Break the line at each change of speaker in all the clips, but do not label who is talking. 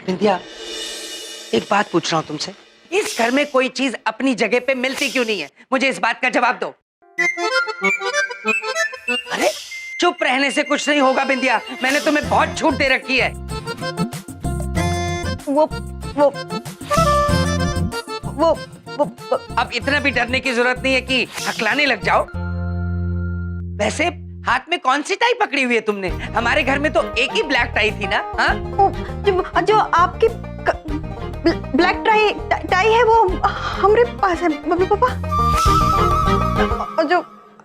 बिंदिया, एक बात पूछ रहा हूँ तुमसे, इस घर में कोई चीज अपनी जगह पे मिलती क्यों नहीं है? मुझे इस बात का जवाब दो। अरे चुप रहने से कुछ नहीं होगा बिंदिया, मैंने तुम्हें बहुत छूट दे रखी है। वो अब इतना भी डरने की जरूरत नहीं है कि हकलाने लग जाओ। वैसे हाथ में कौन सी टाई पकड़ी हुई है तुमने? हमारे घर में तो एक ही ब्लैक टाई थी ना? हाँ,
जो आपकी ब्लैक टाई है वो हमारे पास है बबलू पापा। और जो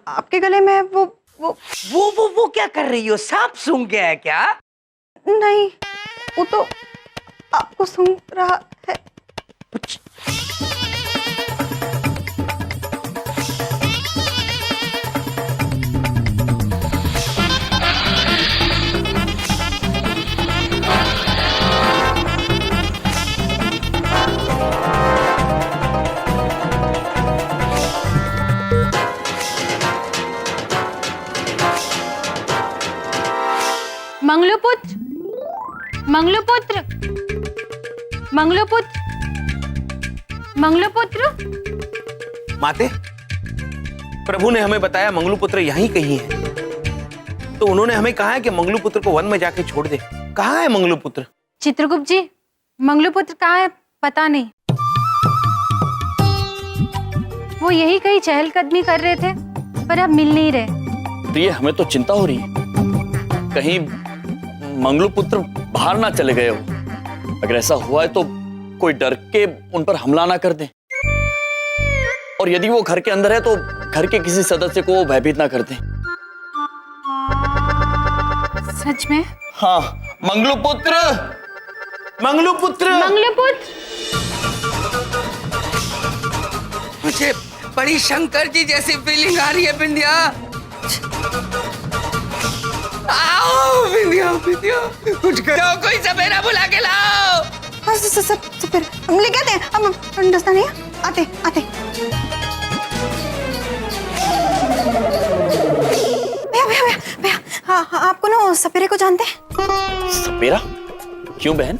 आपके गले में है
वो क्या कर रही हो? सांप सूंघ गया है क्या?
नहीं, वो तो आपको सूंघ रहा है।
मंगलूपुत्र, मंगलूपुत्र, मंगलूपुत्र, मंगलूपुत्र।
माते, प्रभु ने हमें बताया मंगलूपुत्र यहीं कहीं है, तो उन्होंने हमें कहा है कि मंगलूपुत्र को वन में जाके छोड़ दे। कहाँ है मंगलूपुत्र?
चित्रगुप्त जी, मंगलूपुत्र कहाँ है पता नहीं। वो यही कहीं चहलकदमी कर रहे थे, पर अब मिल नहीं रहे।
प्रिय, हमें तो चिंता हो रही है, कहीं मंगलूपुत्र बाहर ना चले गए हो। अगर ऐसा हुआ है तो कोई डर के उन पर हमला ना कर दे, और यदि वो घर के अंदर है तो घर के किसी सदस्य को भयभीत ना कर दे।
सच में?
हाँ, मंगलूपुत्र,
मंगलूपुत्र,
मंगलूपुत्र।
मुझे बड़ी शंकर जी जैसी फीलिंग आ रही है बिंदिया। आओ बिंदिया, बिंदिया, कुछ करो, कोई सपेरा बुला के लाओ।
सपेरा हम लेके आते हैं, हम दस्ता नहीं आते। भैया, हाँ, आपको ना सपेरे को जानते हैं?
सपेरा? क्यों बहन?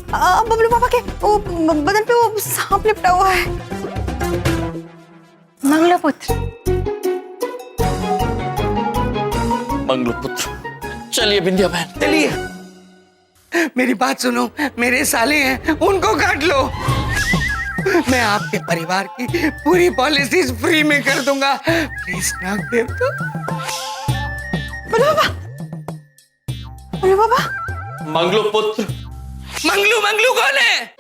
बबलू पापा के वो बदन पे वो सांप लिपटा हुआ है।
मंगलूपुत्र,
मंगलूपुत्र। चलिए बिंदिया बहन,
चलिए। मेरी बात सुनो, मेरे साले हैं, उनको काट लो। मैं आपके परिवार की पूरी पॉलिसीज फ्री में कर दूंगा। प्लीज ना देव तो।
बबलू पापा,
मंगलूपुत्र।
मंगलू कौन है?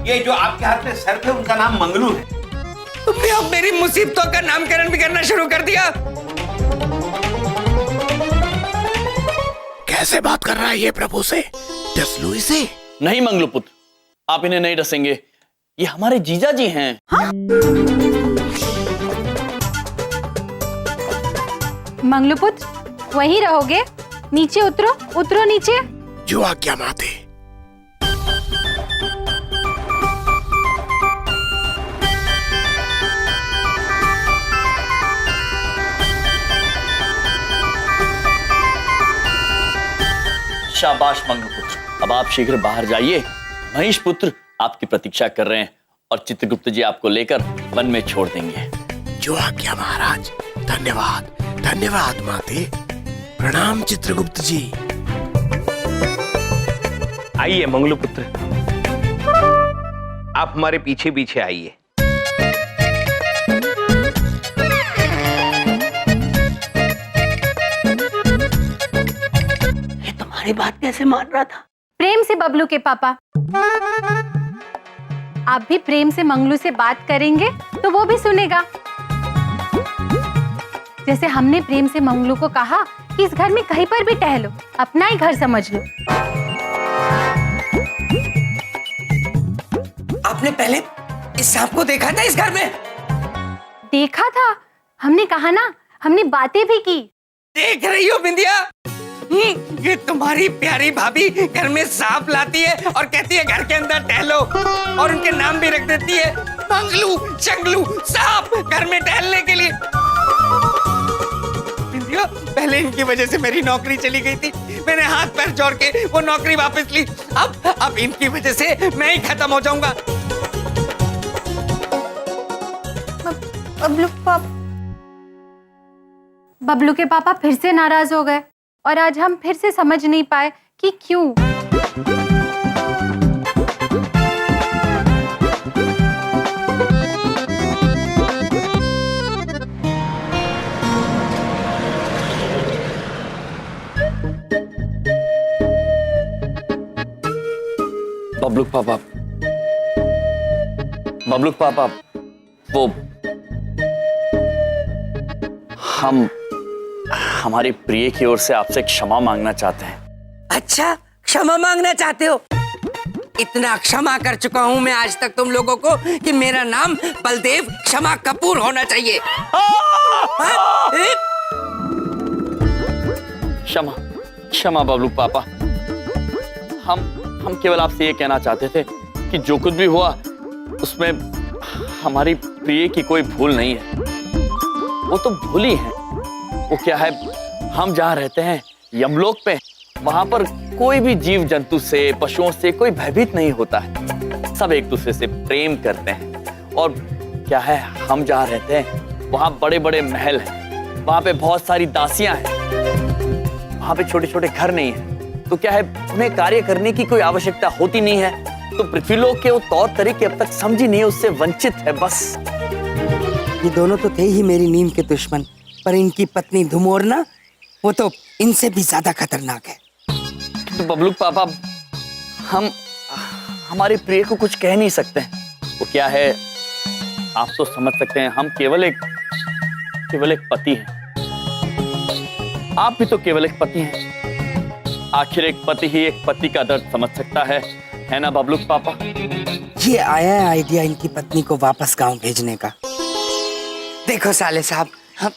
ये जो आपके हाथ में सर्प है उनका नाम मंगलू है।
तुमने अब मेरी मुसीबतों का नामकरण भी करना शुरू कर दिया।
कैसे बात कर रहा है ये प्रभु से? डस लो इसे।
नहीं मंगलूपुत्र, आप इन्हें नहीं डसेंगे, ये हमारे जीजा जी हैं।
हाँ?
मंगलूपुत्र वहीं रहोगे? नीचे उतरो नीचे।
जो आज्ञा माते।
शाबाश मंगलपुत्र, अब आप शीघ्र बाहर जाइए। महिष पुत्र आपकी प्रतीक्षा कर रहे हैं और चित्रगुप्त जी आपको लेकर वन में छोड़ देंगे।
जो आज्ञा महाराज। धन्यवाद, धन्यवाद माते। प्रणाम चित्रगुप्त जी। आइए मंगलूपुत्र, आप हमारे पीछे पीछे आइए।
तुम्हारी बात कैसे मान रहा था?
प्रेम से बबलू के पापा। आप भी प्रेम से मंगलू से बात करेंगे तो वो भी सुनेगा। जैसे हमने प्रेम से मंगलू को कहा कि इस घर में कहीं पर भी टहलो, अपना ही घर समझ लो।
आपने पहले इस सांप को देखा था इस घर में?
देखा था, हमने कहा ना, हमने बातें भी की।
देख रही हो बिंदिया, ये तुम्हारी प्यारी भाभी घर में सांप लाती है और कहती है घर के अंदर टहलो, और उनके नाम भी रख देती है मंगलू, चंगलू, सांप, घर में टहलने के लिए। बिंदिया देखो, पहले इनकी वजह से मेरी नौकरी चली गई थी, मैंने हाथ पैर जोड़ के वो नौकरी वापस ली। अब इनकी वजह से मैं ही खत्म हो जाऊंगा।
बबलू के पापा फिर से नाराज हो गए और आज हम फिर से समझ नहीं पाए कि क्यों।
बबलू पापा, वो हम हमारी प्रिय की ओर से आपसे क्षमा मांगना चाहते हैं।
अच्छा, क्षमा मांगना चाहते हो? इतना क्षमा कर चुका हूं मैं आज तक तुम लोगों को कि मेरा नाम बलदेव क्षमा कपूर होना चाहिए।
क्षमा क्षमा बबलू पापा, हम केवल आपसे ये कहना चाहते थे कि जो कुछ भी हुआ उसमें हमारी प्रिय की कोई भूल नहीं है। वो तो भूल ही है। वो क्या है, हम जहाँ रहते हैं यमलोक पे, वहां पर कोई भी जीव जंतु से, पशुओं से कोई भयभीत नहीं होता है। सब एक दूसरे से प्रेम करते हैं। और क्या है, हम जहाँ रहते हैं वहां बड़े बड़े महल हैं, वहां पे बहुत सारी दासियां हैं, वहां पे छोटे छोटे घर नहीं है। तो क्या है, उन्हें कार्य करने की कोई आवश्यकता होती नहीं है। तो पृथ्वीलोक के वो तौर तरीके अब तक समझी नहीं है, उससे वंचित है बस।
ये दोनों तो थे ही मेरी नींद के दुश्मन, पर इनकी पत्नी धुमोरना, वो तो इनसे भी ज्यादा खतरनाक है।
तो बबलू पापा, हम हमारे प्रिय को कुछ कह नहीं सकते। वो क्या है, आप तो समझ सकते हैं, हम केवल एक पति हैं। आप भी तो केवल एक पति हैं। आखिर एक पति ही एक पति का दर्द समझ सकता है ना बबलू पापा?
ये आया है आइडिया इनकी पत्नी को वापस गांव भेजने का। देखो साले साहब, हम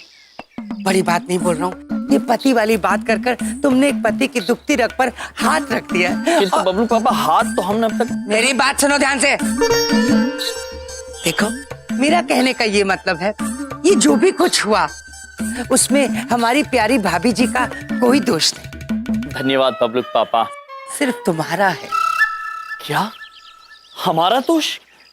बड़ी बात नहीं बोल रहा हूँ, ये पति वाली बात कर कर तुमने एक पति की दुखती रग पर हाथ रख दिया।
किंतु बबलू पापा, हाथ तो हमने अब तक।
मेरी बात सुनो ध्यान से। देखो, मेरा कहने का ये मतलब है, ये जो भी कुछ हुआ उसमें हमारी प्यारी भाभी जी का कोई दोष नहीं।
धन्यवाद बबलू पापा।
सिर्फ तुम्हारा है।
क्या हमारा दोष?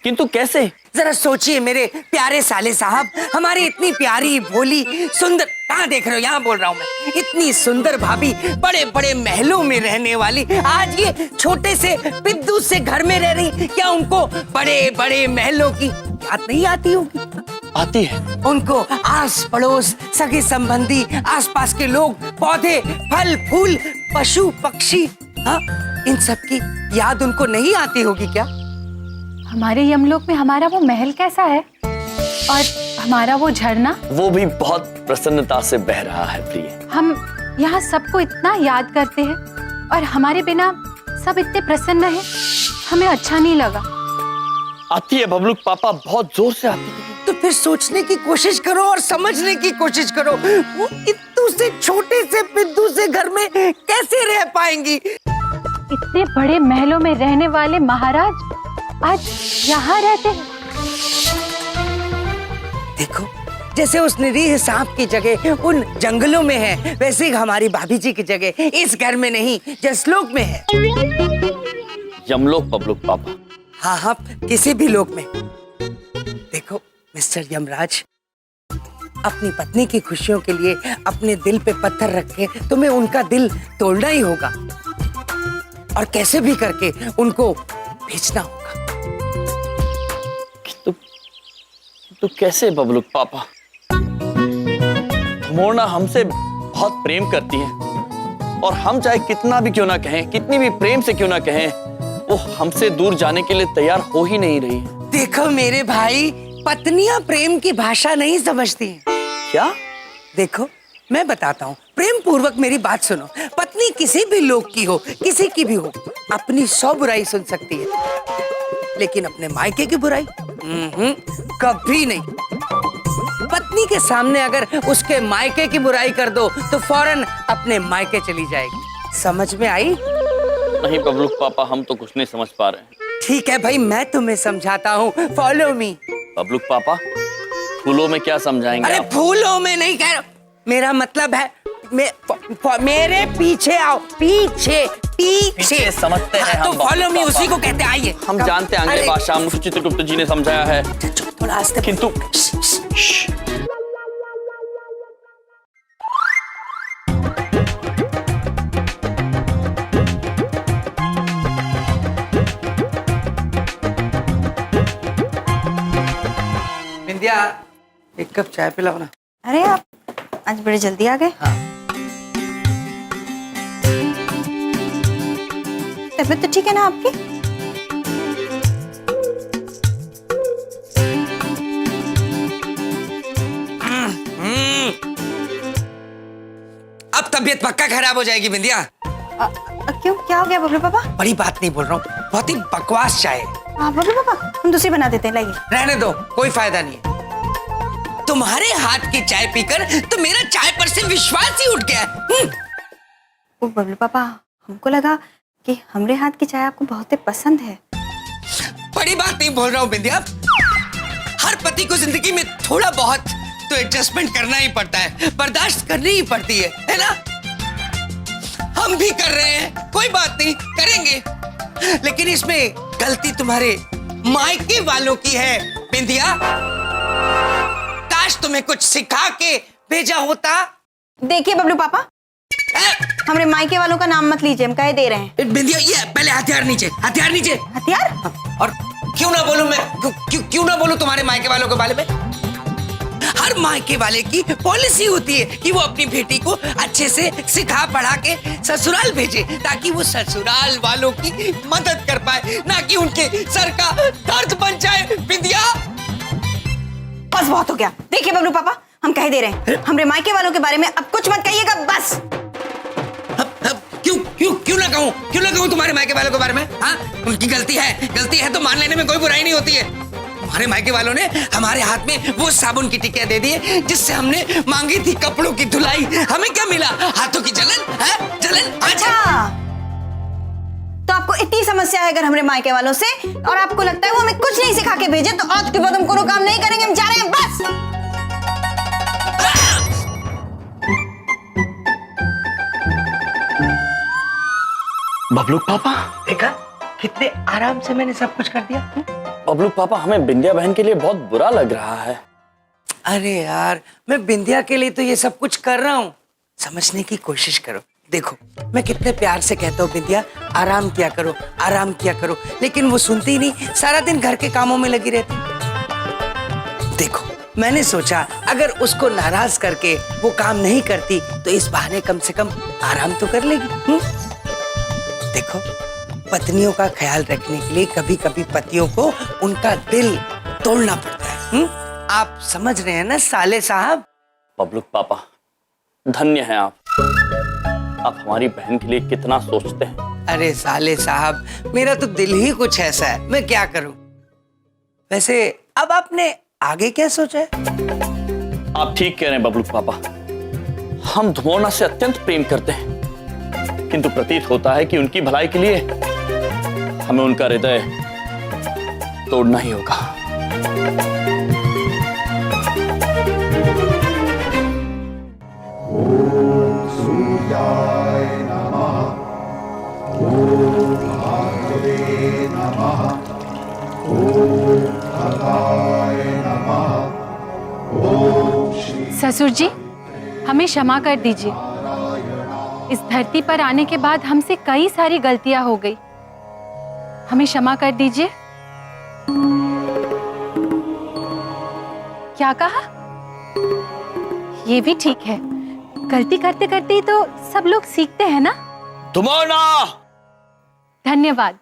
किंतु कैसे?
जरा सोचिए मेरे प्यारे साले साहब, हमारी इतनी प्यारी भोली सुंदर, कहाँ देख रहे हो, यहाँ बोल रहा हूँ मैं, इतनी सुंदर भाभी, बड़े बड़े महलों में रहने वाली, आज ये छोटे से पिद्दू से घर में रह रही। क्या उनको बड़े बड़े महलों की याद नहीं आती होगी?
आती है।
उनको आस पड़ोस, सगे संबंधी, आसपास के लोग, पौधे, फल फूल, पशु पक्षी, हाँ, इन सब की याद उनको नहीं आती होगी क्या?
हमारे यमलोक में हमारा वो महल कैसा है और हमारा वो झरना?
वो भी बहुत प्रसन्नता से बह रहा है प्रिय।
हम यहाँ सबको इतना याद करते हैं और हमारे बिना सब इतने प्रसन्न हैं, हमें अच्छा नहीं लगा।
आती है बबलू पापा, बहुत जोर से आती है।
तो फिर सोचने की कोशिश करो और समझने की कोशिश करो, वो इत्तू से छोटे से पिद्दू से घर में कैसे रह पाएंगी?
इतने बड़े महलों में रहने वाले महाराज आज यहाँ रहते हैं।
देखो, जैसे उस निरीह सांप की जगह उन जंगलों में है, वैसे ही हमारी भाभी जी की जगह इस घर में नहीं, जसलोक में है।
यमलोक बबलू पापा।
हाँ हाँ, किसी भी लोक में। देखो मिस्टर यमराज, अपनी पत्नी की खुशियों के लिए अपने दिल पे पत्थर रख के तुम्हें उनका दिल तोड़ना ही होगा और कैसे भी करके उनको भेजना होगा।
तो कैसे बबलू पापा? मोरना हमसे बहुत प्रेम करती है और हम चाहे कितना भी क्यों ना कहें, कितनी भी प्रेम से क्यों ना कहें, वो हमसे दूर जाने के लिए तैयार हो ही नहीं रही है।
देखो मेरे भाई, पत्नियां प्रेम की भाषा नहीं समझती हैं।
क्या?
देखो मैं बताता हूँ, प्रेम पूर्वक मेरी बात सुनो। पत्नी किसी भी लोग की हो, किसी की भी हो, अपनी 100 बुराई सुन सकती है, लेकिन अपने मायके की बुराई कभी नहीं। पत्नी के सामने अगर उसके मायके की बुराई कर दो तो फौरन अपने मायके चली जाएगी। समझ में आई?
नहीं बबलू पापा, हम तो कुछ नहीं समझ पा रहे हैं।
ठीक है भाई, मैं तुम्हें समझाता हूँ, फॉलो मी।
बबलू पापा, फूलों में क्या समझाएंगे
अरे
आप?
फूलों में नहीं कह रहा, मेरा मतलब है मेरे पीछे आओ, पीछे पीछे
पीछे समझते हैं
हाँ, तो
हम,
फॉलो मी,
पापा।
उसी को कहते हैं, आइए।
हम जानते हैं आंग्ले
अरे,
भाषा, मुझे चित्रगुप्त जी ने समझाया है,
थोड़ा आस्ते
किंतु
बिंदिया, एक कप चाय पिलाओ ना।
अरे आप आज बड़े जल्दी आ गए।
हाँ।
तबीयत तो ठीक है ना आपकी?
अब तबीयत पक्का खराब हो जाएगी बिंदिया।
क्यों, क्या हो गया बबलू पापा?
बड़ी बात नहीं बोल रहा हूँ, बहुत ही बकवास चाय है।
हाँ बबलू पापा, हम दूसरी बना देते हैं, लाइए।
रहने दो, कोई फायदा नहीं है। तुम्हारे हाथ की चाय पीकर तो मेरा चाय पर से विश्वास ही उठ गया।
ओ बबलू पापा, हमको लगा कि हमरे हाथ की चाय आपको बहुत ही पसंद है।
बड़ी बात नहीं बोल रहा हूँ बिंदिया। हर पति को जिंदगी में थोड़ा बहुत तो एडजस्टमेंट करना ही पड़ता है, बर्दाश्त करनी ही पड़ती है ना? हम भी कर रहे हैं, कोई बात नहीं, करेंगे। लेकिन इसमें गलती तुम्हारे मायके वालों की है बिंदिया। काश तुम्हें कुछ सिखा के भेजा होता।
देखिए बबलू पापा, हमरे मायके वालों का नाम मत लीजिए, हम कहे दे रहे हैं।
बिंदिया, ये पहले हथियार नीचे, हथियार नीचे।
हथियार?
और क्यों ना बोलूं मैं, क्यों ना बोलूं तुम्हारे मायके वालों के बारे में? हर मायके वाले की पॉलिसी होती है कि वो अपनी बेटी को अच्छे से सिखा पढ़ा के ससुराल भेजे, ताकि वो ससुराल वालों की मदद कर पाए, ना कि उनके सर का दर्द बन जाए। बिंदिया,
बस बहुत हो गया। देखिए बबलू पापा, हम कह दे रहे हैं, हमरे मायके वालों के बारे में अब कुछ मत कहिएगा, बस।
क्यों ना कहूं तुम्हारे मायके वालों के बारे में? हाँ, उनकी गलती है तो मान लेने में कोई बुराई नहीं होती है। तुम्हारे मायके वालों ने हमारे हाथ में वो साबुन की टिकिया दे दी है जिससे हमने मांगी थी कपड़ों की धुलाई। हमें क्या मिला? हाथों की जलन है, जलन।
अच्छा, तो आपको इतनी समस्या है अगर हमरे मायके वालों से, और आपको लगता है वो हमें कुछ नहीं सिखा के भेजे, तो आज के बाद हम कोनो काम नहीं करेंगे, हम जा रहे हैं, बस।
बबलू पापा,
देखा कितने आराम से मैंने सब कुछ कर दिया।
बबलू पापा, हमें बिंदिया बहन के लिए बहुत बुरा लग रहा है।
अरे यार, मैं बिंदिया के लिए तो ये सब कुछ कर रहा हूँ, समझने की कोशिश करो। देखो, मैं कितने प्यार से कहता हूँ बिंदिया, आराम किया करो, आराम किया करो, लेकिन वो सुनती ही नहीं, सारा दिन घर के कामों में लगी रहती। देखो, मैंने सोचा अगर उसको नाराज करके वो काम नहीं करती तो इस बहाने कम से कम आराम तो कर लेगी। देखो, पत्नियों का ख्याल रखने के लिए कभी कभी पतियों को उनका दिल तोड़ना पड़ता है। आप समझ रहे हैं ना साले साहब?
बबलू पापा, धन्य हैं आप हमारी बहन के लिए कितना सोचते हैं।
अरे साले साहब, मेरा तो दिल ही कुछ ऐसा है, मैं क्या करूं। वैसे अब आपने आगे क्या सोचा है?
आप ठीक कह रहे हैं बबलू पापा, हम धुमोना से अत्यंत प्रेम करते हैं, किंतु प्रतीत होता है कि उनकी भलाई के लिए हमें उनका हृदय तोड़ना ही होगा।
ससुर जी, हमें क्षमा कर दीजिए। इस धरती पर आने के बाद हमसे कई सारी गलतियां हो गई, हमें क्षमा कर दीजिए। क्या कहा? ये भी ठीक है, गलती करते करते ही तो सब लोग सीखते हैं ना।
धुमोना!
धन्यवाद।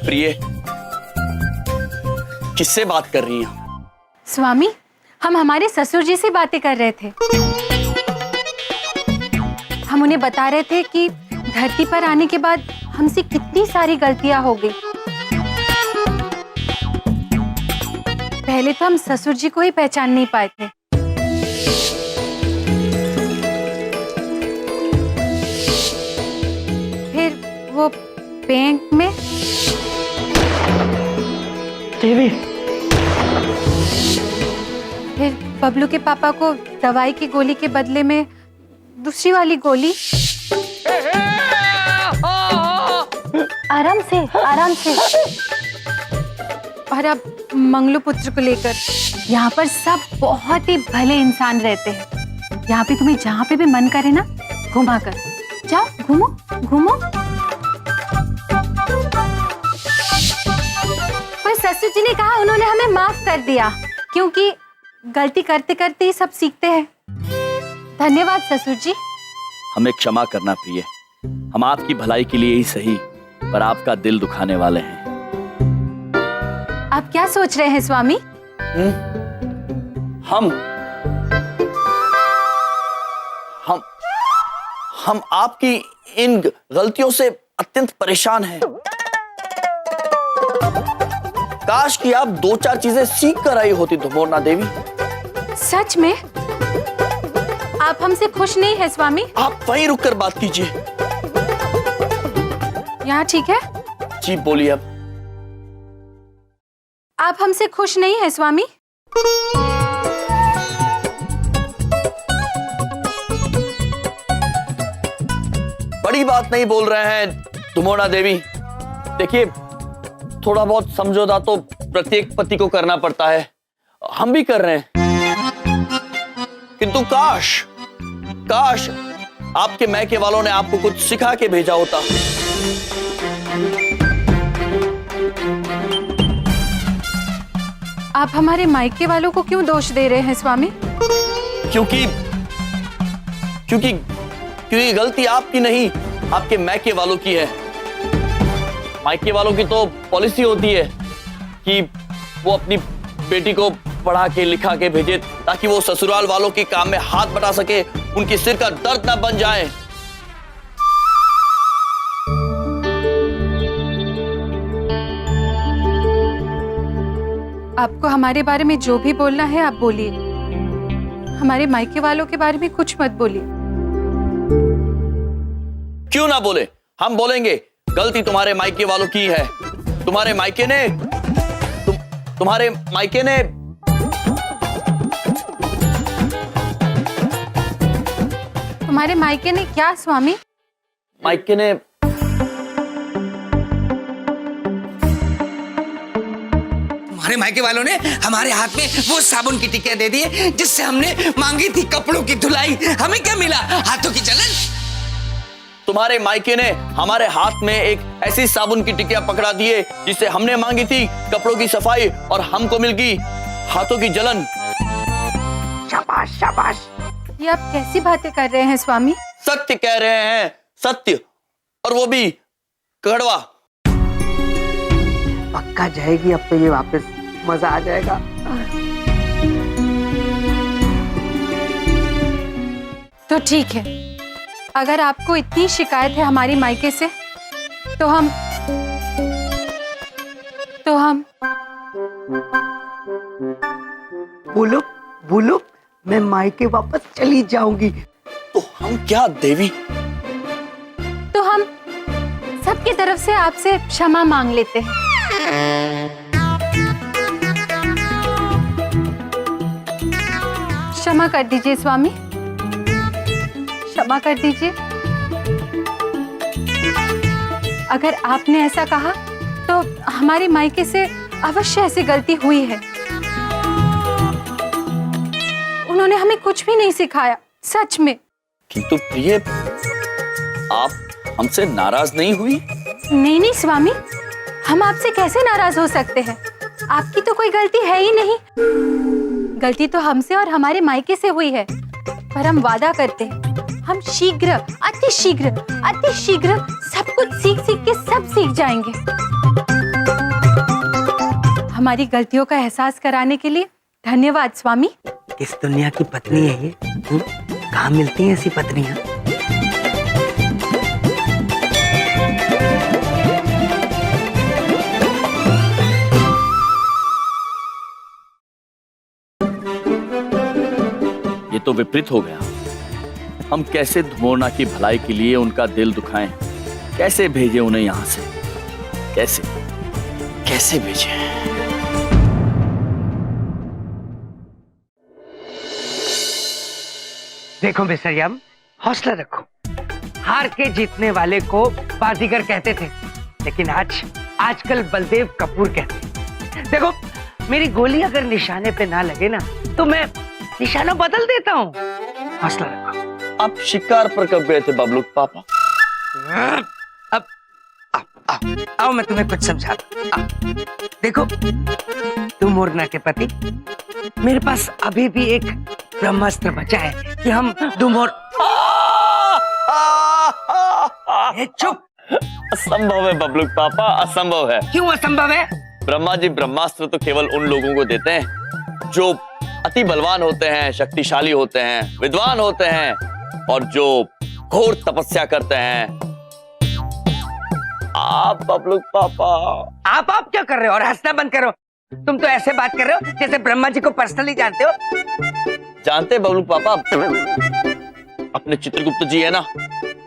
प्रिय, किससे बात कर रही हैं?
स्वामी, हम हमारे ससुर जी से बातें कर रहे थे। हम उन्हें बता रहे थे कि धरती पर आने के बाद हमसे कितनी सारी गलतियां हो गई। पहले तो हम ससुर जी को ही पहचान नहीं पाए थे। फिर वो बैंक में
देवी,
बबलू के पापा को दवाई की गोली के बदले में दूसरी वाली गोली। आराम से, आराम से। और अब मंगलू पुत्र को लेकर यहाँ पर सब बहुत ही भले इंसान रहते हैं। यहाँ पे तुम्हें जहाँ पे भी मन करे ना, घुमा कर जाओ, घूमो घूमो। पर ससुर जी ने कहा उन्होंने हमें माफ कर दिया, क्योंकि गलती करते करते ही सब सीखते हैं। धन्यवाद ससुर जी।
हमें क्षमा करना प्रिय, हम आपकी भलाई के लिए ही सही, पर आपका दिल दुखाने वाले हैं।
आप क्या सोच रहे हैं स्वामी?
हम आपकी इन गलतियों से अत्यंत परेशान हैं। काश कि आप 2-4 चीजें सीख कर आई होती धुमोरना देवी।
सच में? आप हमसे खुश नहीं है स्वामी?
आप वहीं रुककर बात कीजिए।
यहाँ ठीक है?
जी बोलिए। अब
आप हमसे खुश नहीं है स्वामी?
बड़ी बात नहीं बोल रहे हैं धुमोरना देवी। देखिए, थोड़ा बहुत समझौता तो प्रत्येक पति को करना पड़ता है, हम भी कर रहे हैं। किंतु काश आपके मैके वालों ने आपको कुछ सिखा के भेजा होता।
आप हमारे मायके वालों को क्यों दोष दे रहे हैं स्वामी?
क्योंकि गलती आपकी नहीं, आपके मैके वालों की है। मायके वालों की तो पॉलिसी होती है कि वो अपनी बेटी को पढ़ा के लिखा के भेजे, ताकि वो ससुराल वालों के काम में हाथ बटा सके, उनकी सिर का दर्द ना बन जाए।
आपको हमारे बारे में जो भी बोलना है आप बोलिए, हमारे मायके वालों के बारे में कुछ मत बोलिए।
क्यों ना बोले, हम बोलेंगे। गलती तुम्हारे मायके वालों की है। तुम्हारे मायके ने तुम्हारे
मायके ने क्या स्वामी?
मायके ने
हमारे मायके वालों ने हमारे हाथ में वो साबुन की टिकिया दे दी है जिससे हमने मांगी थी कपड़ों की धुलाई। हमें क्या मिला? हाथों की जलन।
तुम्हारे मायके ने हमारे हाथ में एक ऐसी साबुन की टिकिया पकड़ा दी है जिसे हमने मांगी थी कपड़ों की सफाई, और हमको मिल गई हाथों की जलन।
शाबाश शाबाश।
ये आप कैसी बातें कर रहे हैं स्वामी?
सत्य कह रहे हैं, सत्य, और वो भी कड़वा।
पक्का जाएगी अब तो ये वापस, मजा आ जाएगा।
तो ठीक है, अगर आपको इतनी शिकायत है हमारी मायके से, तो हम
बोलो बोलो, मैं मायके वापस चली जाऊंगी।
तो हम क्या देवी?
तो हम सबकी तरफ से आपसे क्षमा मांग लेते हैं। क्षमा कर दीजिए स्वामी, क्षमा कर दीजिए। अगर आपने ऐसा कहा तो हमारे मायके से अवश्य ऐसी गलती हुई है। उन्होंने हमें कुछ भी नहीं सिखाया, सच में।
किंतु प्रिय, आप हमसे नाराज नहीं हुई?
नहीं स्वामी, हम आपसे कैसे नाराज हो सकते हैं? आपकी तो कोई गलती है ही नहीं। गलती तो हमसे और हमारे मायके से हुई है, पर हम वादा करते हैं हम शीघ्र, अति शीघ्र सब कुछ सीख के सब सीख जाएंगे। हमारी गलतियों का एहसास कराने के लिए धन्यवाद स्वामी।
किस दुनिया की पत्नी है ये? कहाँ मिलती हैं ऐसी पत्नियां?
ये तो विपरीत हो गया। हम कैसे धुमोरना की भलाई के लिए उनका दिल दुखाएं? कैसे भेजें उन्हें यहां से? कैसे भेजें?
देखो मिस्टर यम, हौसला रखो। हार के जीतने वाले को बाजीगर कहते थे, लेकिन आजकल बलदेव कपूर कहते हैं। देखो, मेरी गोली अगर निशाने पे ना लगे ना, तो मैं निशाना बदल देता हूँ। हौसला रखो।
आप शिकार पर कब गए थे बबलू पापा?
अब आओ मैं तुम्हें कुछ समझाता हूं। देखो, तुम मुरना के पति, मेरे पास अभी भी एक ब्रह्मास्त्र बचा है कि हम चुप।
असंभव है बबलू पापा, असंभव है।
क्यों असंभव है?
ब्रह्मा जी ब्रह्मास्त्र तो केवल उन लोगों को देते हैं जो अति बलवान होते हैं, शक्तिशाली होते हैं, विद्वान होते हैं और जो घोर तपस्या करते हैं। आप बबलू पापा,
आप क्या कर रहे हो? और हंसना बंद करो। तुम तो ऐसे बात कर रहे हो जैसे ब्रह्मा जी को पर्सनली जानते हो।
जानते हैं बबलू पापा, अपने चित्रगुप्त जी है ना,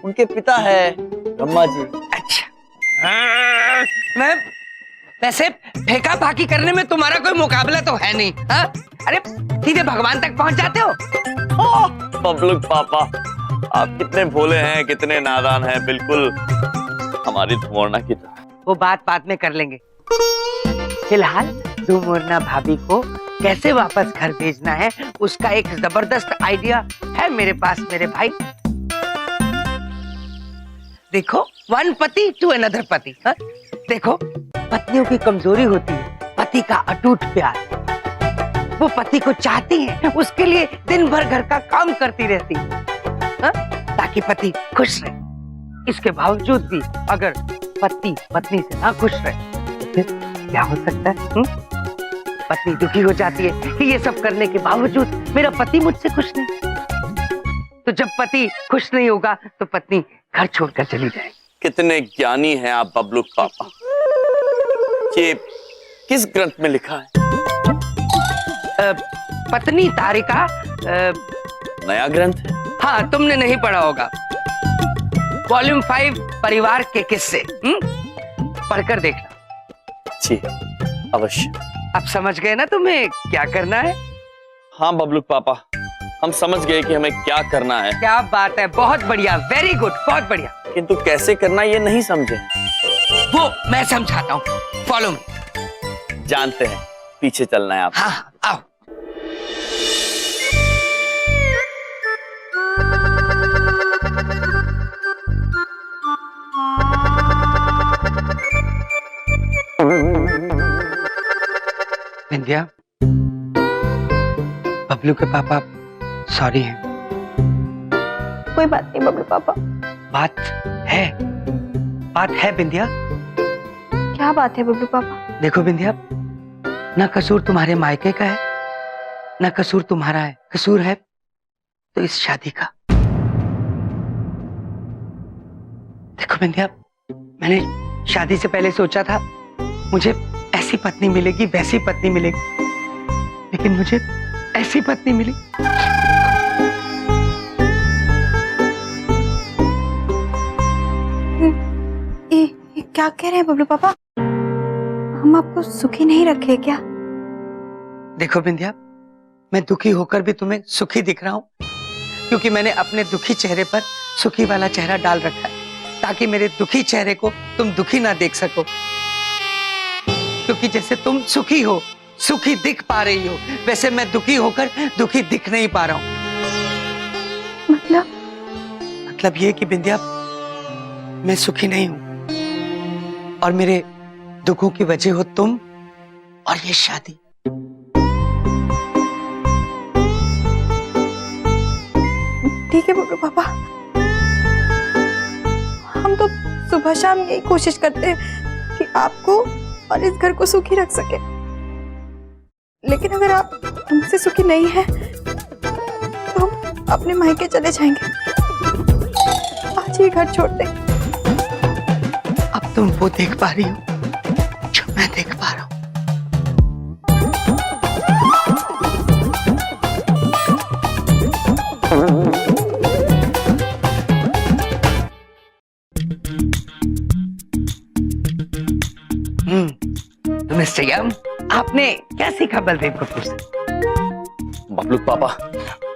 उनके पिता है ब्रह्मा जी।
अच्छा, मैं वैसे फेंका फाकी करने में तुम्हारा कोई मुकाबला तो है नहीं। हाँ? अरे सीधे भगवान तक पहुंच जाते हो।
बबलू पापा, आप कितने भोले हैं, कितने नादान हैं, बिल्कुल हमारी धुमोरना की तरह।
वो बात में कर लेंगे। फिलहाल धुमोरना भाभी को कैसे वापस घर भेजना है, उसका एक जबरदस्त आइडिया है मेरे पास मेरे भाई। देखो, वन पति टू अनदर पति। हाँ? देखो, पत्नियों की कमजोरी होती है पति का अटूट प्यार। वो पति को चाहती हैं, उसके लिए दिन भर घर का काम करती रहती है, हाँ? ताकि पति खुश रहे। इसके बावजूद भी अगर पति पत्नी से ना खुश रहे तो फिर क्या हो सकता है? पत्नी दुखी हो जाती है कि ये सब करने के बावजूद मेरा पति मुझसे खुश नहीं। तो जब पति खुश नहीं होगा तो पत्नी घर छोड़कर चली जाएगी।
कितने ज्ञानी हैं आप बबलू पापा। ये किस ग्रंथ में लिखा है?
पत्नी तारिका।
नया ग्रंथ है?
हाँ, तुमने नहीं पढ़ा होगा। वॉल्यूम 5 परिवार के किस्से। पढ़कर देखना।
जी अवश्य।
अब समझ गए ना तुम्हें क्या करना है?
हाँ बबलू पापा, हम समझ गए कि हमें क्या करना है।
क्या बात है, बहुत बढ़िया, वेरी गुड, बहुत बढ़िया।
किंतु कैसे करना ये नहीं समझे।
वो मैं समझाता हूँ, फॉलो मी।
जानते हैं, पीछे चलना है आप।
हाँ, आओ। विंध्या, बबलू के पापा सॉरी हैं।
कोई बात नहीं बबलू पापा।
बात है बिंदिया।
क्या बात है बबलू पापा?
देखो बिंदिया, ना कसूर तुम्हारे मायके का है, ना कसूर तुम्हारा है। कसूर है तो इस शादी का। देखो बिंदिया, मैंने शादी से पहले सोचा था मुझे ऐसी पत्नी मिलेगी, वैसी पत्नी मिलेगी, लेकिन मुझे ऐसी पत्नी मिली।
ये क्या कह रहे हैं बबलू पापा? हम आपको सुखी नहीं रखे क्या?
देखो बिंदिया, मैं दुखी होकर भी तुम्हें सुखी दिख रहा हूं, क्योंकि मैंने अपने दुखी चेहरे पर सुखी वाला चेहरा डाल रखा है, ताकि मेरे दुखी चेहरे को तुम दुखी ना देख सको। क्योंकि जैसे तुम सुखी हो, सुखी दिख पा रही हो, वैसे मैं दुखी होकर दुखी दिख नहीं पा रहा हूं। मतलब ये कि बिंदिया, मैं सुखी नहीं हूं और मेरे दुखों की वजह हो तुम और ये शादी।
ठीक है बबलू पापा, हम तो सुबह शाम यही कोशिश करते हैं कि आपको और इस घर को सुखी रख सके, लेकिन अगर आप हमसे सुखी नहीं है तो हम अपने मायके चले जाएंगे। आज ये घर छोड़ दें।
अब तुम वो देख पा रही हो जो मैं देख पा रहा हूं। तो मिस्टर यम, आपने क्या सीखा बलदेव कपूर से?
बबलू पापा,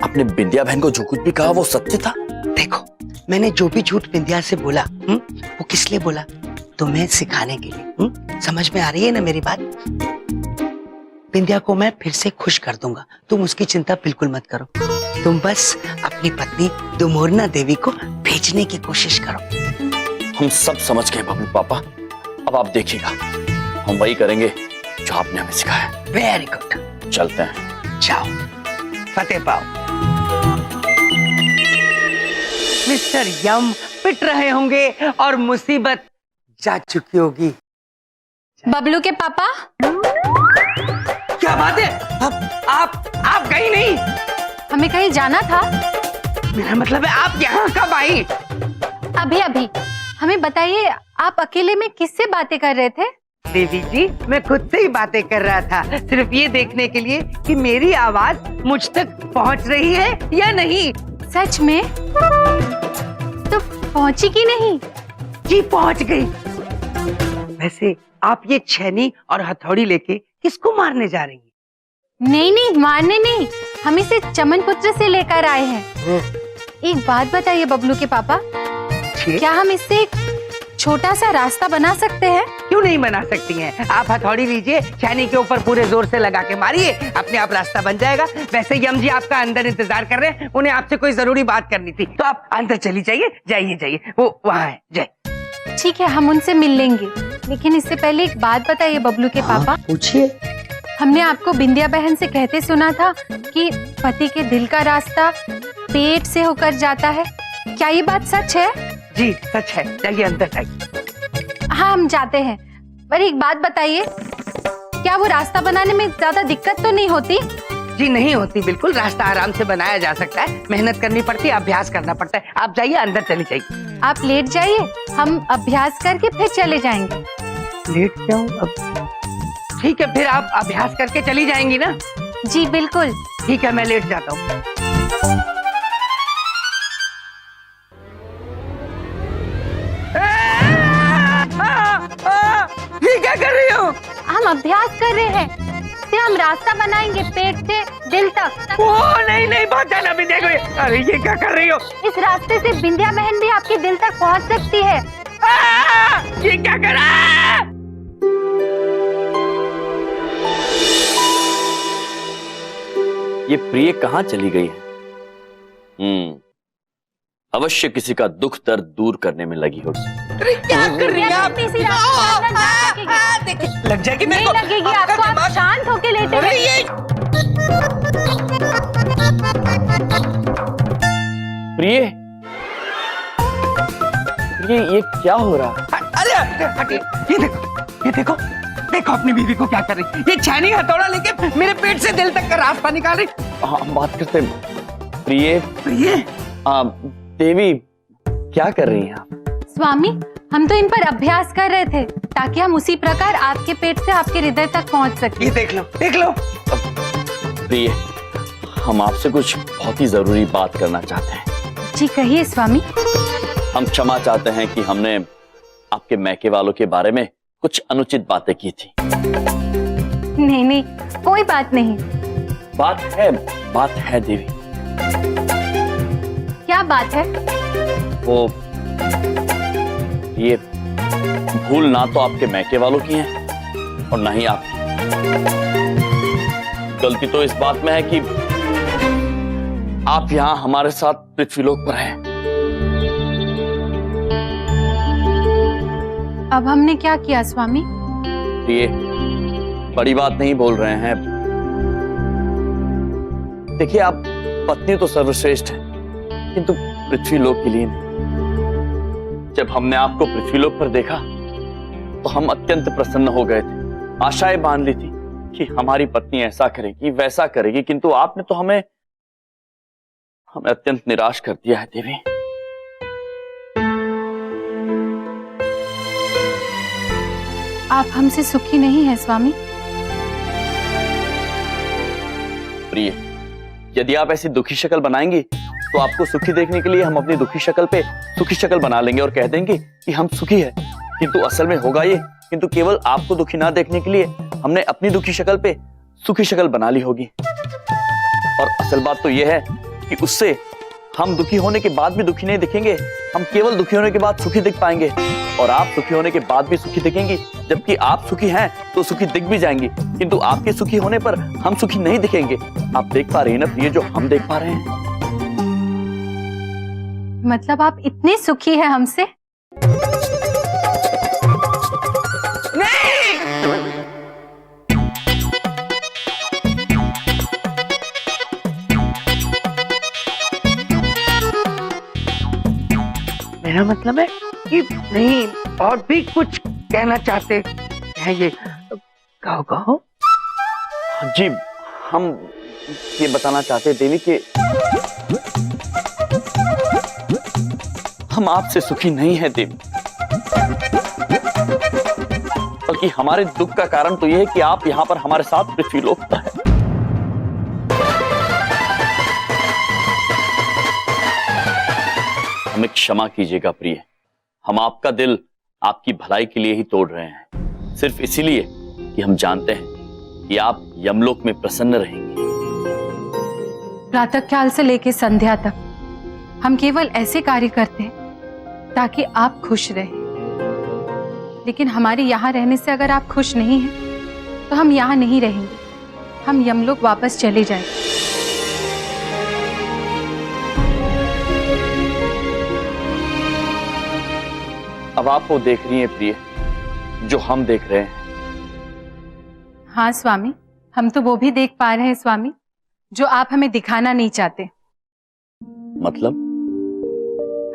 आपने बिंदिया बहन को जो कुछ भी कहा वो सत्य था?
देखो, मैंने जो भी झूठ बिंदिया से बोला वो किस लिए बोला? तुम्हें सिखाने के लिए। समझ में आ रही है ना मेरी बात? बिंदिया को मैं फिर से खुश कर दूंगा, तुम उसकी चिंता बिल्कुल मत करो। तुम बस अपनी पत्नी दुमोरना देवी को भेजने की कोशिश करो।
हम सब समझ गए बबलू पापा, अब आप देखिएगा, हम वही करेंगे जो आपने हमें सिखाया।
वेरी गुड,
चलते हैं।
जाओ, फतेह पाओ। मिस्टर यम पिट रहे होंगे और मुसीबत जा चुकी होगी।
बबलू के पापा,
क्या बात है? आप गई नहीं?
हमें कहीं जाना था।
मेरा मतलब है आप यहाँ कब आई?
अभी हमें बताइए, आप अकेले में किससे बातें कर रहे थे?
देवी जी, मैं खुद से ही बातें कर रहा था, सिर्फ ये देखने के लिए कि मेरी आवाज मुझ तक पहुँच रही है या नहीं।
सच में? तो पहुंची कि नहीं?
जी पहुँच गई। वैसे आप ये छेनी और हथौड़ी लेके किसको मारने जा रही हैं?
नहीं, मारने नहीं, हम इसे चमन पुत्र से लेकर आए हैं। एक बात बताइए बबलू के पापा, क्या हम इससे एक छोटा सा रास्ता बना सकते हैं?
क्यों नहीं बना सकती हैं? आप हथौड़ी लीजिए, छेनी के ऊपर पूरे जोर से लगा के मारिए, अपने आप रास्ता बन जाएगा। वैसे यम जी आपका अंदर इंतजार कर रहे हैं, उन्हें आपसे कोई जरूरी बात करनी थी, तो आप अंदर चली जाइए। जाइए, वो वहाँ है। जय।
ठीक है, हम उनसे मिल लेंगे, लेकिन इससे पहले एक बात बताइए बबलू के पापा।
पूछिए।
हमने आपको बिंदिया बहन से कहते सुना था कि पति के दिल का रास्ता पेट से होकर जाता है, क्या ये बात सच है?
जी सच है, चलिए अंदर जाइए।
हाँ, हम जाते हैं, पर एक बात बताइए, क्या वो रास्ता बनाने में ज्यादा दिक्कत तो नहीं होती?
जी नहीं होती, बिल्कुल रास्ता आराम से बनाया जा सकता है, मेहनत करनी पड़ती है, अभ्यास करना पड़ता है। आप जाइए, अंदर चली जाइए।
आप लेट जाइए, हम अभ्यास करके फिर चले जाएंगे।
लेट जाऊं अब? ठीक है, फिर आप अभ्यास करके चली जाएंगी ना?
जी बिल्कुल।
ठीक है, मैं लेट जाता हूँ। ये क्या कर रही हो?
हम अभ्यास कर रहे हैं, इससे हम रास्ता बनाएंगे पेट से दिल तक।
ओ नहीं, बहुत ज्यादा भी देखो ये। अरे ये क्या कर रही हो?
इस रास्ते से बिंदिया बहन भी आपके दिल तक पहुंच सकती है।
ये क्या कर रहा है?
ये प्रिय कहाँ चली गई है? अवश्य किसी का दुख दर्द दूर करने में लगी होगी।
अरे क्या कर रही है आप? लग जाएगी मेरे को।
नहीं लगेगी आपको, आप शांत होके लेटे
अरे
रहिए।
प्रिय, ये क्या हो रहा है?
अरे हटिए, ये देखो अपनी बीवी को क्या कर रही। ये छेनी हथौड़ा लेके मेरे पेट से दिल तक का रास्ता निकाल रही।
हाँ, बात करते हैं। प्रिय, देवी क्या कर रही हैं आप?
स्वामी, हम तो इन पर अभ्यास कर रहे थे ताकि हम उसी प्रकार आपके पेट से आपके हृदय तक पहुंच सके।
ये देख लो।
प्रिय, हम आपसे कुछ बहुत ही जरूरी बात करना चाहते हैं।
जी कहिए स्वामी।
हम क्षमा चाहते हैं कि हमने आपके मैके वालों के बारे में कुछ अनुचित बातें की थी।
नहीं, कोई बात नहीं।
बात है देवी।
क्या बात है?
वो ये भूल ना तो आपके मैके वालों की है और ना ही आपकी। गलती तो इस बात में है कि आप यहाँ हमारे साथ पृथ्वीलोक पर हैं।
अब हमने क्या किया स्वामी?
ये बड़ी बात नहीं बोल रहे हैं। देखिए, आप पत्नी तो सर्वश्रेष्ठ है, किंतु पृथ्वीलोक के लिए नहीं। जब हमने आपको पृथ्वीलोक पर देखा तो हम अत्यंत प्रसन्न हो गए थे। आशाएं बांध ली थी कि हमारी पत्नी ऐसा करेगी वैसा करेगी, किंतु आपने तो हमें अत्यंत निराश कर दिया है देवी।
आप हमसे सुखी नहीं हैं स्वामी।
प्रिय, यदि आप ऐसी दुखी शक्ल बनाएंगी तो आपको सुखी देखने के लिए हम अपनी दुखी शक्ल पे सुखी शक्ल बना लेंगे और कह देंगे कि हम सुखी है, किंतु असल में होगा ये, किंतु केवल आपको दुखी ना देखने के लिए हमने अपनी दुखी शक्ल पे सुखी शक्ल बना ली होगी। और असल बात तो यह है कि उससे हम दुखी होने के बाद भी दुखी नहीं दिखेंगे। हम केवल दुखी होने के बाद सुखी दिख पाएंगे, और आप सुखी होने के बाद भी सुखी दिखेंगी। जबकि आप सुखी हैं तो सुखी दिख भी जाएंगी, किंतु आपके सुखी होने पर हम सुखी नहीं दिखेंगे। आप देख पा रही हैं ना प्रिय, जो हम देख पा रहे हैं।
मतलब आप इतने सुखी हैं हमसे?
मेरा मतलब है कि नहीं, और भी कुछ कहना चाहते हैं ये? कहो कहो।
जी, हम ये बताना चाहते हैं देवी कि हम आपसे सुखी नहीं हैं देवी, बल्कि हमारे दुख का कारण तो यह है कि आप यहाँ पर हमारे साथ पृथ्वीलोक पर हैं। हमें क्षमा कीजिएगा प्रिय, हम आपका दिल आपकी भलाई के लिए ही तोड़ रहे हैं, सिर्फ इसीलिए कि हम जानते हैं कि आप यमलोक में प्रसन्न रहेंगे।
प्रातःकाल से लेकर संध्या तक हम केवल ऐसे कार्य करते हैं ताकि आप खुश रहें, लेकिन हमारे यहाँ रहने से अगर आप खुश नहीं हैं तो हम यहाँ नहीं रहेंगे, हम यमलोक वापस चले जाएंगे।
अब आप वो देख रही हैं प्रिय जो हम देख रहे हैं।
हाँ स्वामी, हम तो वो भी देख पा रहे हैं स्वामी जो आप हमें दिखाना नहीं चाहते।
मतलब?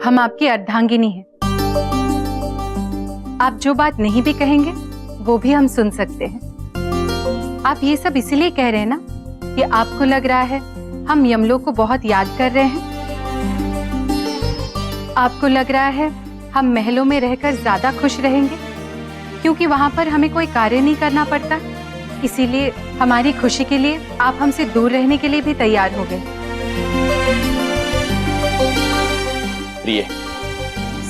हम आपकी अर्धांगिनी हैं। आप जो बात नहीं भी कहेंगे वो भी हम सुन सकते हैं। आप ये सब इसीलिए कह रहे हैं ना कि आपको लग रहा है हम यमलोक को बहुत याद कर रहे हैं? आपको लग रहा है हम महलों में रहकर ज्यादा खुश रहेंगे क्योंकि वहां पर हमें कोई कार्य नहीं करना पड़ता, इसीलिए हमारी खुशी के लिए आप हमसे दूर रहने के लिए भी तैयार हो गए?
प्रिय,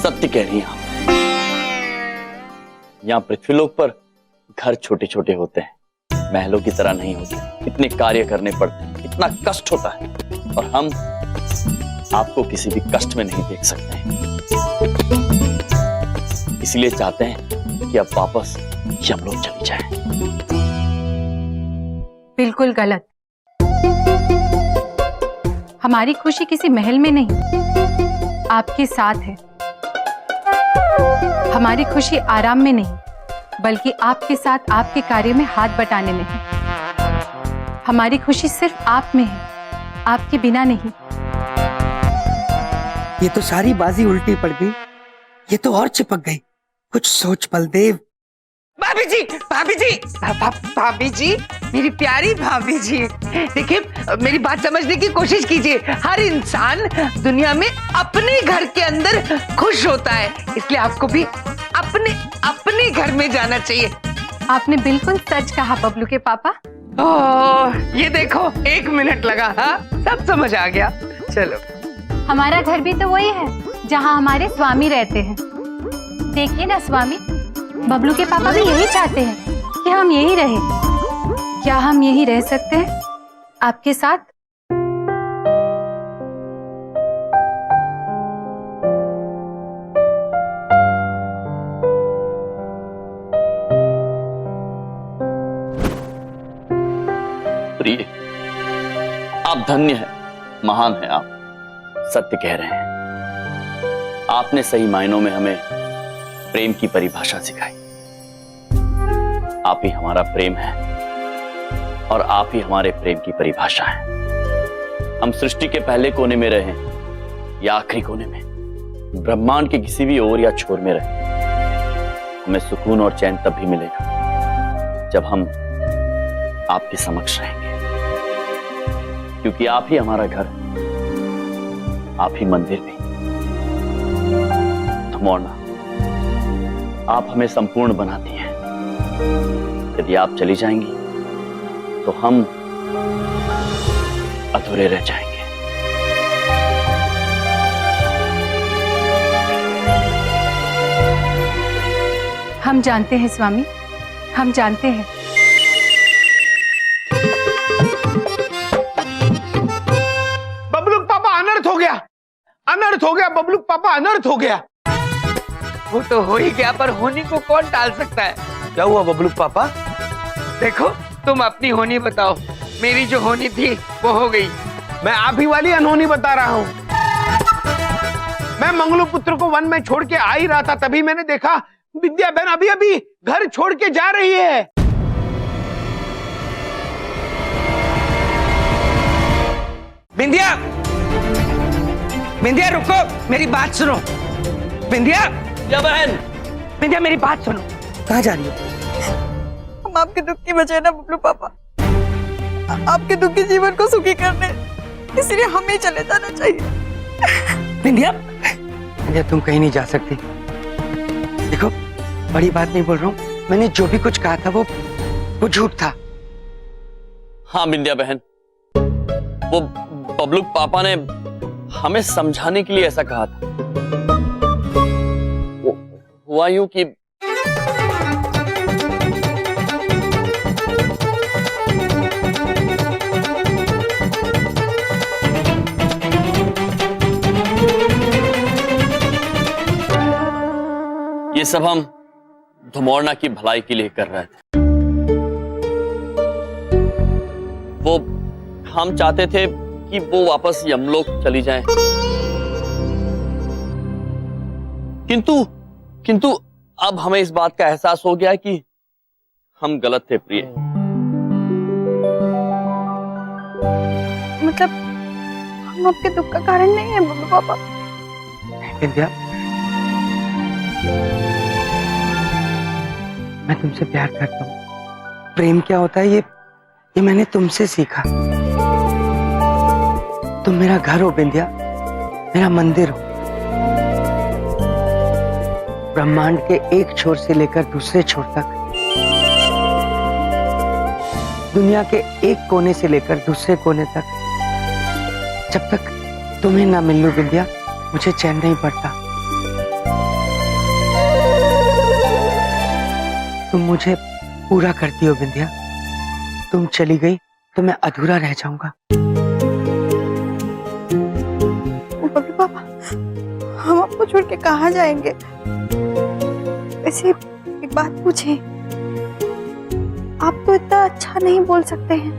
सत्य कह रही हैं आप। यहाँ पृथ्वीलोक पर घर छोटे छोटे होते हैं, महलों की तरह नहीं होते। इतने कार्य करने पड़ते हैं, इतना कष्ट होता है, और हम आपको किसी भी कष्ट में नहीं देख सकते हैं। इसलिए चाहते हैं कि आप वापस यमलोक चली जाएं।
बिल्कुल गलत। हमारी खुशी किसी महल में नहीं, आपके साथ है। हमारी खुशी आराम में नहीं, बल्कि आपके साथ आपके कार्य में हाथ बटाने में है। हमारी खुशी सिर्फ आप में है, आपके बिना नहीं।
ये तो सारी बाजी उल्टी पड़ गई, ये तो और चिपक गई। कुछ सोच बलदेव।
भाभी जी, भाभी जी, भाभी जी, मेरी प्यारी भाभी जी, देखिए मेरी बात समझने की कोशिश कीजिए। हर इंसान दुनिया में अपने घर के अंदर खुश होता है, इसलिए आपको भी अपने अपने घर में जाना चाहिए।
आपने बिल्कुल सच कहा बबलू के पापा।
ओह, ये देखो 1 मिनट लगा, हाँ सब समझ आ गया। चलो,
हमारा घर भी तो वही है जहाँ हमारे स्वामी रहते हैं। देखिए ना स्वामी, बबलू के पापा भी यही चाहते हैं कि हम यही रहें। क्या हम यही रह सकते हैं आपके साथ?
प्रिय, आप धन्य हैं, महान हैं आप। सत्य कह रहे हैं, आपने सही मायनों में हमें प्रेम की परिभाषा सिखाई। आप ही हमारा प्रेम है और आप ही हमारे प्रेम की परिभाषा है। हम सृष्टि के पहले कोने में रहें या आखिरी कोने में, ब्रह्मांड के किसी भी ओर या छोर में रहें, हमें सुकून और चैन तब भी मिलेगा जब हम आपके समक्ष रहेंगे, क्योंकि आप ही हमारा घर है, आप ही मंदिर भी। मोरना, आप हमें संपूर्ण बनाती हैं। यदि आप चली जाएंगी तो हम अधूरे रह जाएंगे।
हम जानते हैं स्वामी, हम जानते हैं।
बबलू पापा
अनर्थ हो गया बबलू पापा, अनर्थ हो गया।
वो तो हो ही गया, पर होनी को कौन टाल सकता है?
क्या हुआ बबलू पापा?
देखो, तुम अपनी होनी बताओ, मेरी जो होनी थी वो हो गई।
मैं आप ही वाली अनहोनी बता रहा हूँ। मैं मंगलू पुत्र को वन में छोड़ के आ ही रहा था, तभी मैंने देखा विद्या बहन अभी अभी घर छोड़ के जा रही है।
बिंदिया, बिंदिया रुको, मेरी बात सुनो। बिंदिया,
क्या बहन?
बिंदिया मेरी बात सुनो।
कहाँ जा रही हो?
हम आपके दुख की बजाय ना बबलू पापा, आपके दुखी जीवन को सुखी करने, इसलिए हमें चले जाना चाहिए।
बिंदिया, बिंदिया तुम कहीं नहीं जा सकती। देखो, बड़ी बात नहीं बोल रहा हूँ, मैंने जो भी कुछ कहा था वो झूठ था।
हाँ बिंदिया बहन, वो बबलू पापा ने हमें समझाने के लिए ऐसा कहा था। हुआ यूं कि ये सब हम धुमौरना की भलाई के लिए कर रहे थे। वो हम चाहते थे कि वो वापस यमलोक चली जाएं। किंतु अब हमें इस बात का एहसास हो गया कि हम गलत थे प्रिय।
मतलब हम आपके दुख का कारण नहीं है बबलू पापा।
बिंदिया, मैं तुमसे प्यार करता हूँ। प्रेम क्या होता है ये मैंने तुमसे सीखा। तुम मेरा घर हो बिंदिया, मेरा मंदिर हो। ब्रह्मांड के एक छोर से लेकर दूसरे छोर तक, दुनिया के एक कोने से लेकर दूसरे कोने तक, जब तक तुम्हें ना मिल लूं बिंदिया, मुझे चैन नहीं पड़ता। तुम मुझे पूरा करती हो बिंदिया। तुम चली गई तो मैं अधूरा रह जाऊंगा।
बबलू पापा, हम आपको छोड़ के कहाँ जाएंगे? वैसे एक बात पूछे, आप तो इतना अच्छा नहीं बोल सकते हैं।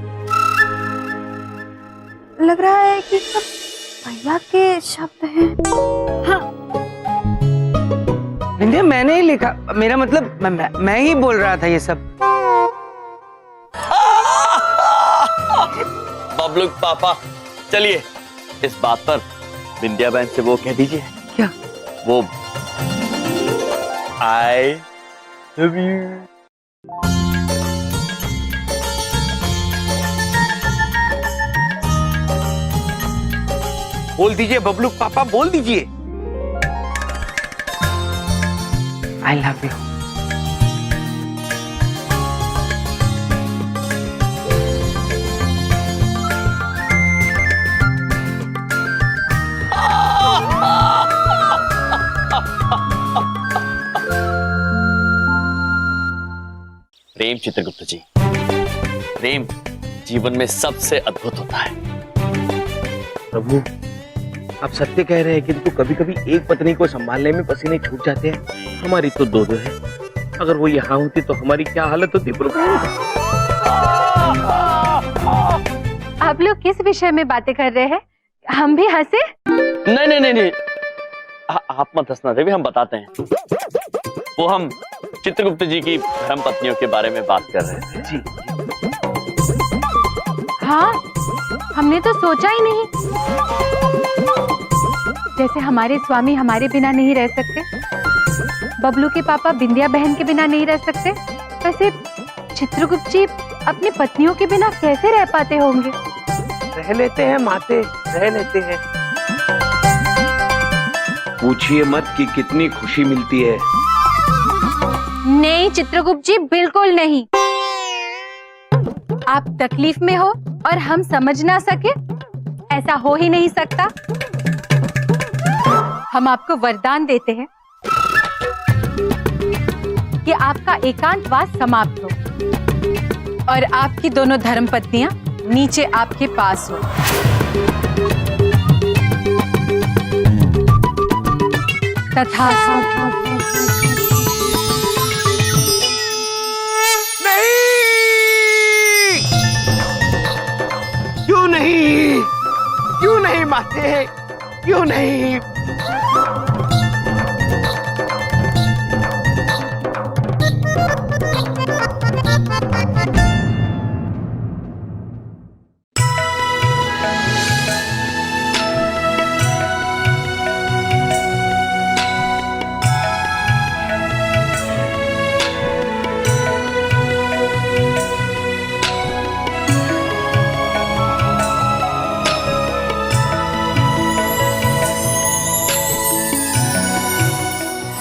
लग रहा है कि सब भैया के शब्द हैं।
हाँ। बिंदिया, मैंने ही लिखा, मेरा मतलब मैं ही बोल रहा था ये सब।
बबलू पापा, चलिए इस बात पर बिंदिया बहन से वो कह दीजिए।
क्या?
वो आई लव यू।
बोल दीजिए बबलू पापा, बोल दीजिए।
I love you.
Prem Chitragupt ji, प्रेम जीवन में सबसे अद्भुत होता है।
प्रभु, आप सत्य कह रहे हैं, किंतु कभी कभी एक पत्नी को संभालने में पसीने छूट जाते हैं। हमारी तो दो है। अगर वो यहाँ होती तो हमारी क्या हालत होती प्रभु?
आप लोग किस विषय में बातें कर रहे हैं? हम भी हंसे?
नहीं, आप मत हंसना देवी, हम बताते हैं। वो हम चित्रगुप्त जी की धर्म पत्नियों के बारे में बात कर रहे थे।
जी।
हाँ, हमने तो सोचा ही नहीं। जैसे हमारे स्वामी हमारे बिना नहीं रह सकते, बबलू के पापा बिंदिया बहन के बिना नहीं रह सकते, वैसे चित्रगुप्त जी अपनी पत्नियों के बिना कैसे रह पाते होंगे?
रह लेते हैं माते, रह लेते हैं। पूछिए मत कि कितनी खुशी मिलती है।
नहीं चित्रगुप्त जी, बिल्कुल नहीं। आप तकलीफ में हो और हम समझ ना सके, ऐसा हो ही नहीं सकता। हम आपको वरदान देते हैं कि आपका एकांतवास समाप्त हो और आपकी दोनों धर्मपत्नियां नीचे आपके पास हो। तथास्तु।
नहीं, क्यों नहीं, क्यों नहीं माते, क्यों नहीं?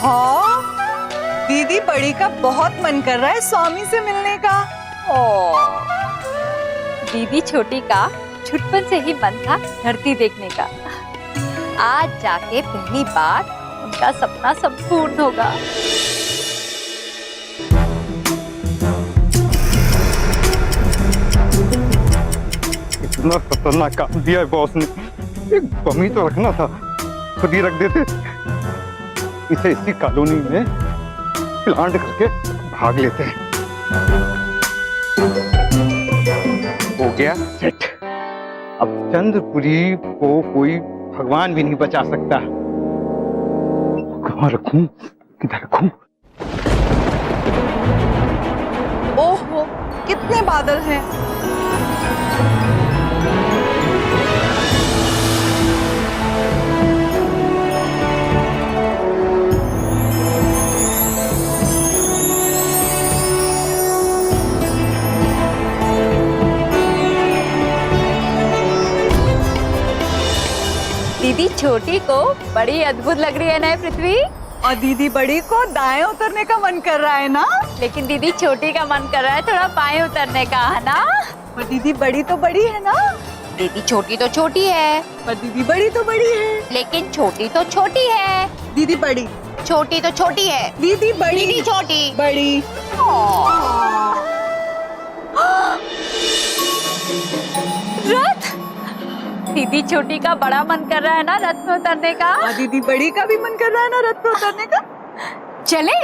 हाँ, दीदी बड़ी का बहुत मन कर रहा है स्वामी से मिलने का।
दीदी छोटी का छुटपन से ही मन था धरती देखने का। आज जाके पहली बार उनका सपना संपूर्ण होगा।
इतना खतरनाक काम दिया है बॉस ने। एक बमी तो रखना था, खुद ही रख देते। इसे इसी कॉलोनी में प्लांट करके भाग लेते हैं। हो गया सेट। अब चंद्रपुरी को कोई भगवान भी नहीं बचा सकता। कहाँ रखूं, किधर रखूं?
ओहो, कितने बादल हैं।
दीदी छोटी को बड़ी अद्भुत लग रही है ना पृथ्वी।
और दीदी बड़ी को दाएं उतरने का मन कर रहा है ना।
लेकिन दीदी छोटी का मन कर रहा है थोड़ा बाएं उतरने का, है ना।
और दीदी बड़ी तो बड़ी है ना।
दीदी छोटी तो छोटी है,
पर दीदी बड़ी तो बड़ी है।
लेकिन छोटी तो छोटी है।
दीदी बड़ी,
छोटी तो छोटी है।
दीदी बड़ी,
दीदी छोटी,
बड़ी।
रथ। दीदी छोटी का बड़ा मन कर रहा है ना रथ में उतरने का।
और दीदी बड़ी का भी मन कर रहा है ना रथ पे उतरने का।
चले।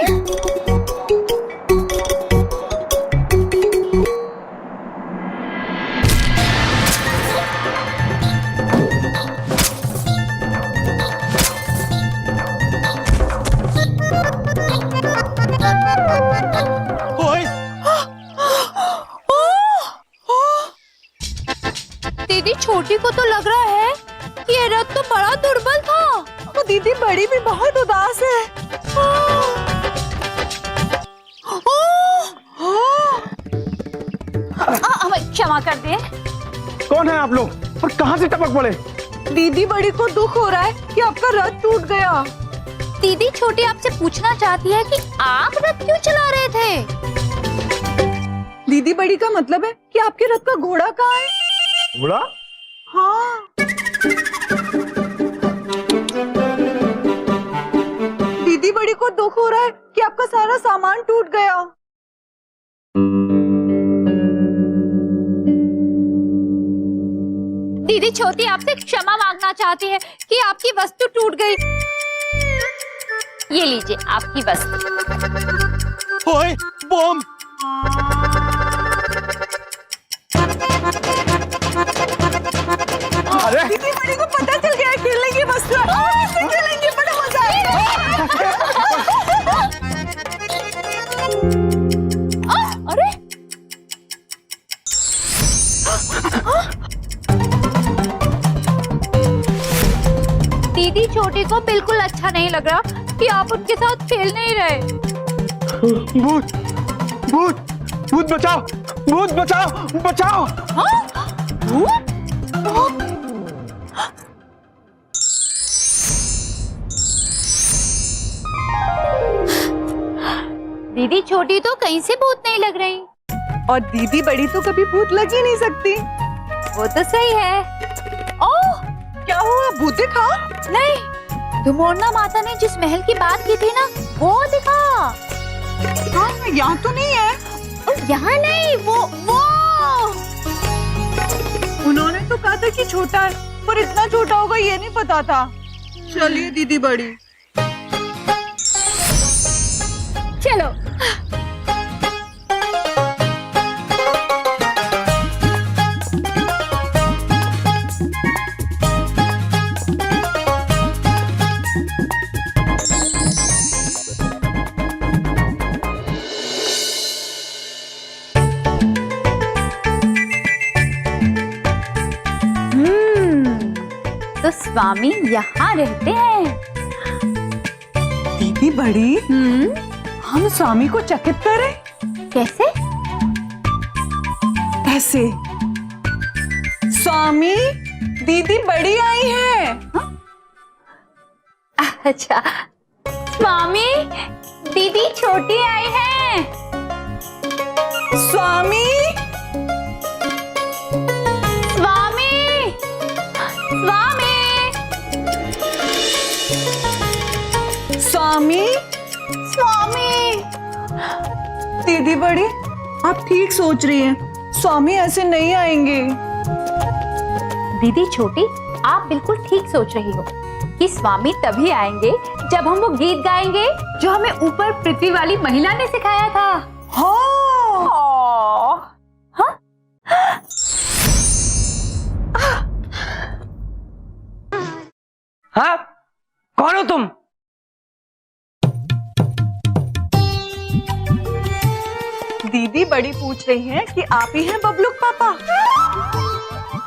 ओए,
दीदी छोटी को तो लग रहा है कि ये रथ तो बड़ा दुर्बल था।
वो दीदी बड़ी भी बहुत उदास है।
हमें क्षमा कर दे।
कौन है आप लोग और कहाँ से टपक पड़े?
दीदी बड़ी को दुख हो रहा है कि आपका रथ टूट गया।
दीदी छोटी आपसे पूछना चाहती है कि आप रथ क्यों चला रहे थे।
दीदी बड़ी का मतलब है कि आपके रथ का घोड़ा कहाँ है।
घोड़ा?
हाँ। दीदी बड़ी को दुख हो रहा है कि आपका सारा सामान टूट गया।
दीदी छोटी आपसे क्षमा मांगना चाहती है कि आपकी वस्तु टूट गई। ये लीजिए आपकी वस्तु।
ओए, बम!
अरे
दीदी बड़ी को पता चल गया खेलने की वस्तु है। इससे खेलेंगे, बड़ा मजा आएगा।
अरे दीदी छोटी को बिल्कुल अच्छा नहीं लग रहा कि आप उनके साथ खेल नहीं रहे।
भूत, भूत, भूत बचाओ, भूत बचाओ, बचाओ।
दीदी छोटी तो कहीं से भूत नहीं लग रही।
और दीदी बड़ी तो कभी भूत लग ही नहीं सकती।
वो तो सही है। ओह
क्या हुआ, भूत दिखा?
नहीं, धुमोरना माता ने जिस महल की बात की थी ना वो दिखा।
हाँ, यहाँ तो नहीं है।
और यहाँ नहीं, वो
उन्होंने तो कहा था कि छोटा है, पर इतना छोटा होगा ये नहीं पता था। चलिए दीदी बड़ी।
तो स्वामी यहाँ रहते हैं।
दीदी बड़ी, हम स्वामी को चकित करें
कैसे?
ऐसे। स्वामी, दीदी बड़ी आई है।
अच्छा, स्वामी दीदी छोटी आई है।
स्वामी,
स्वामी स्वामी
स्वामी,
स्वामी।
दीदी बड़ी, आप ठीक सोच रही हैं। स्वामी ऐसे नहीं आएंगे।
दीदी छोटी, आप बिल्कुल ठीक सोच रही हो कि स्वामी तभी आएंगे जब हम वो गीत गाएंगे जो हमें ऊपर पृथ्वी वाली महिला ने सिखाया था।
हाँ,
हाँ?
हाँ, कौन हो तुम?
दीदी बड़ी पूछ रही हैं कि आप ही हैं बबलू पापा।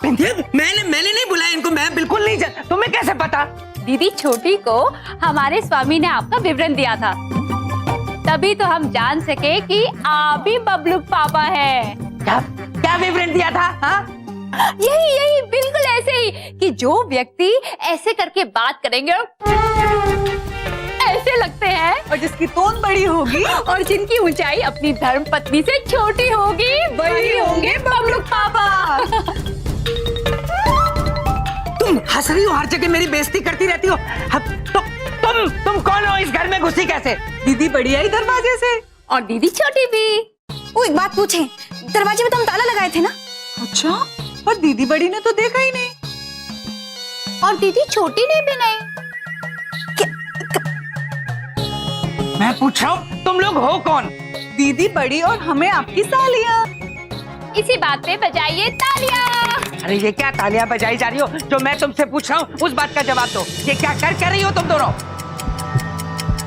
मैंने नहीं बुलाया इनको, मैं बिल्कुल नहीं जान। तुम्हें कैसे पता?
दीदी छोटी को हमारे स्वामी ने आपका विवरण दिया था, तभी तो हम जान सके कि आप ही बबलू पापा हैं।
क्या विवरण दिया था? हाँ?
यही बिल्कुल ऐसे ही कि जो व्यक्ति ऐसे करके बात करेंगे ऐसे लगते हैं,
और जिसकी तोन बड़ी होगी
और जिनकी ऊंचाई अपनी धर्म पत्नी से छोटी होगी वही होंगे बबलू पापा।
तुम हंस रही हो, हर जगह मेरी बेइज्जती करती रहती हो। तुम कौन हो? इस घर में घुसी कैसे?
दीदी बड़ी आई दरवाजे से।
और दीदी छोटी भी।
वो एक बात पूछें, दरवाजे में तो हम ताला लगाए थे ना?
अच्छा, पर दीदी बड़ी ने तो देखा ही नहीं।
और दीदी छोटी ने भी नहीं।
मैं पूछ रहा हूँ, तुम लोग हो कौन?
दीदी बड़ी और हमें आपकी सालियां।
इसी बात पे बजाइए तालियां।
अरे ये क्या तालियां बजाई जा रही हो? जो मैं तुमसे पूछ रहा हूँ उस बात का जवाब दो। ये क्या कर रही हो तुम दोनों?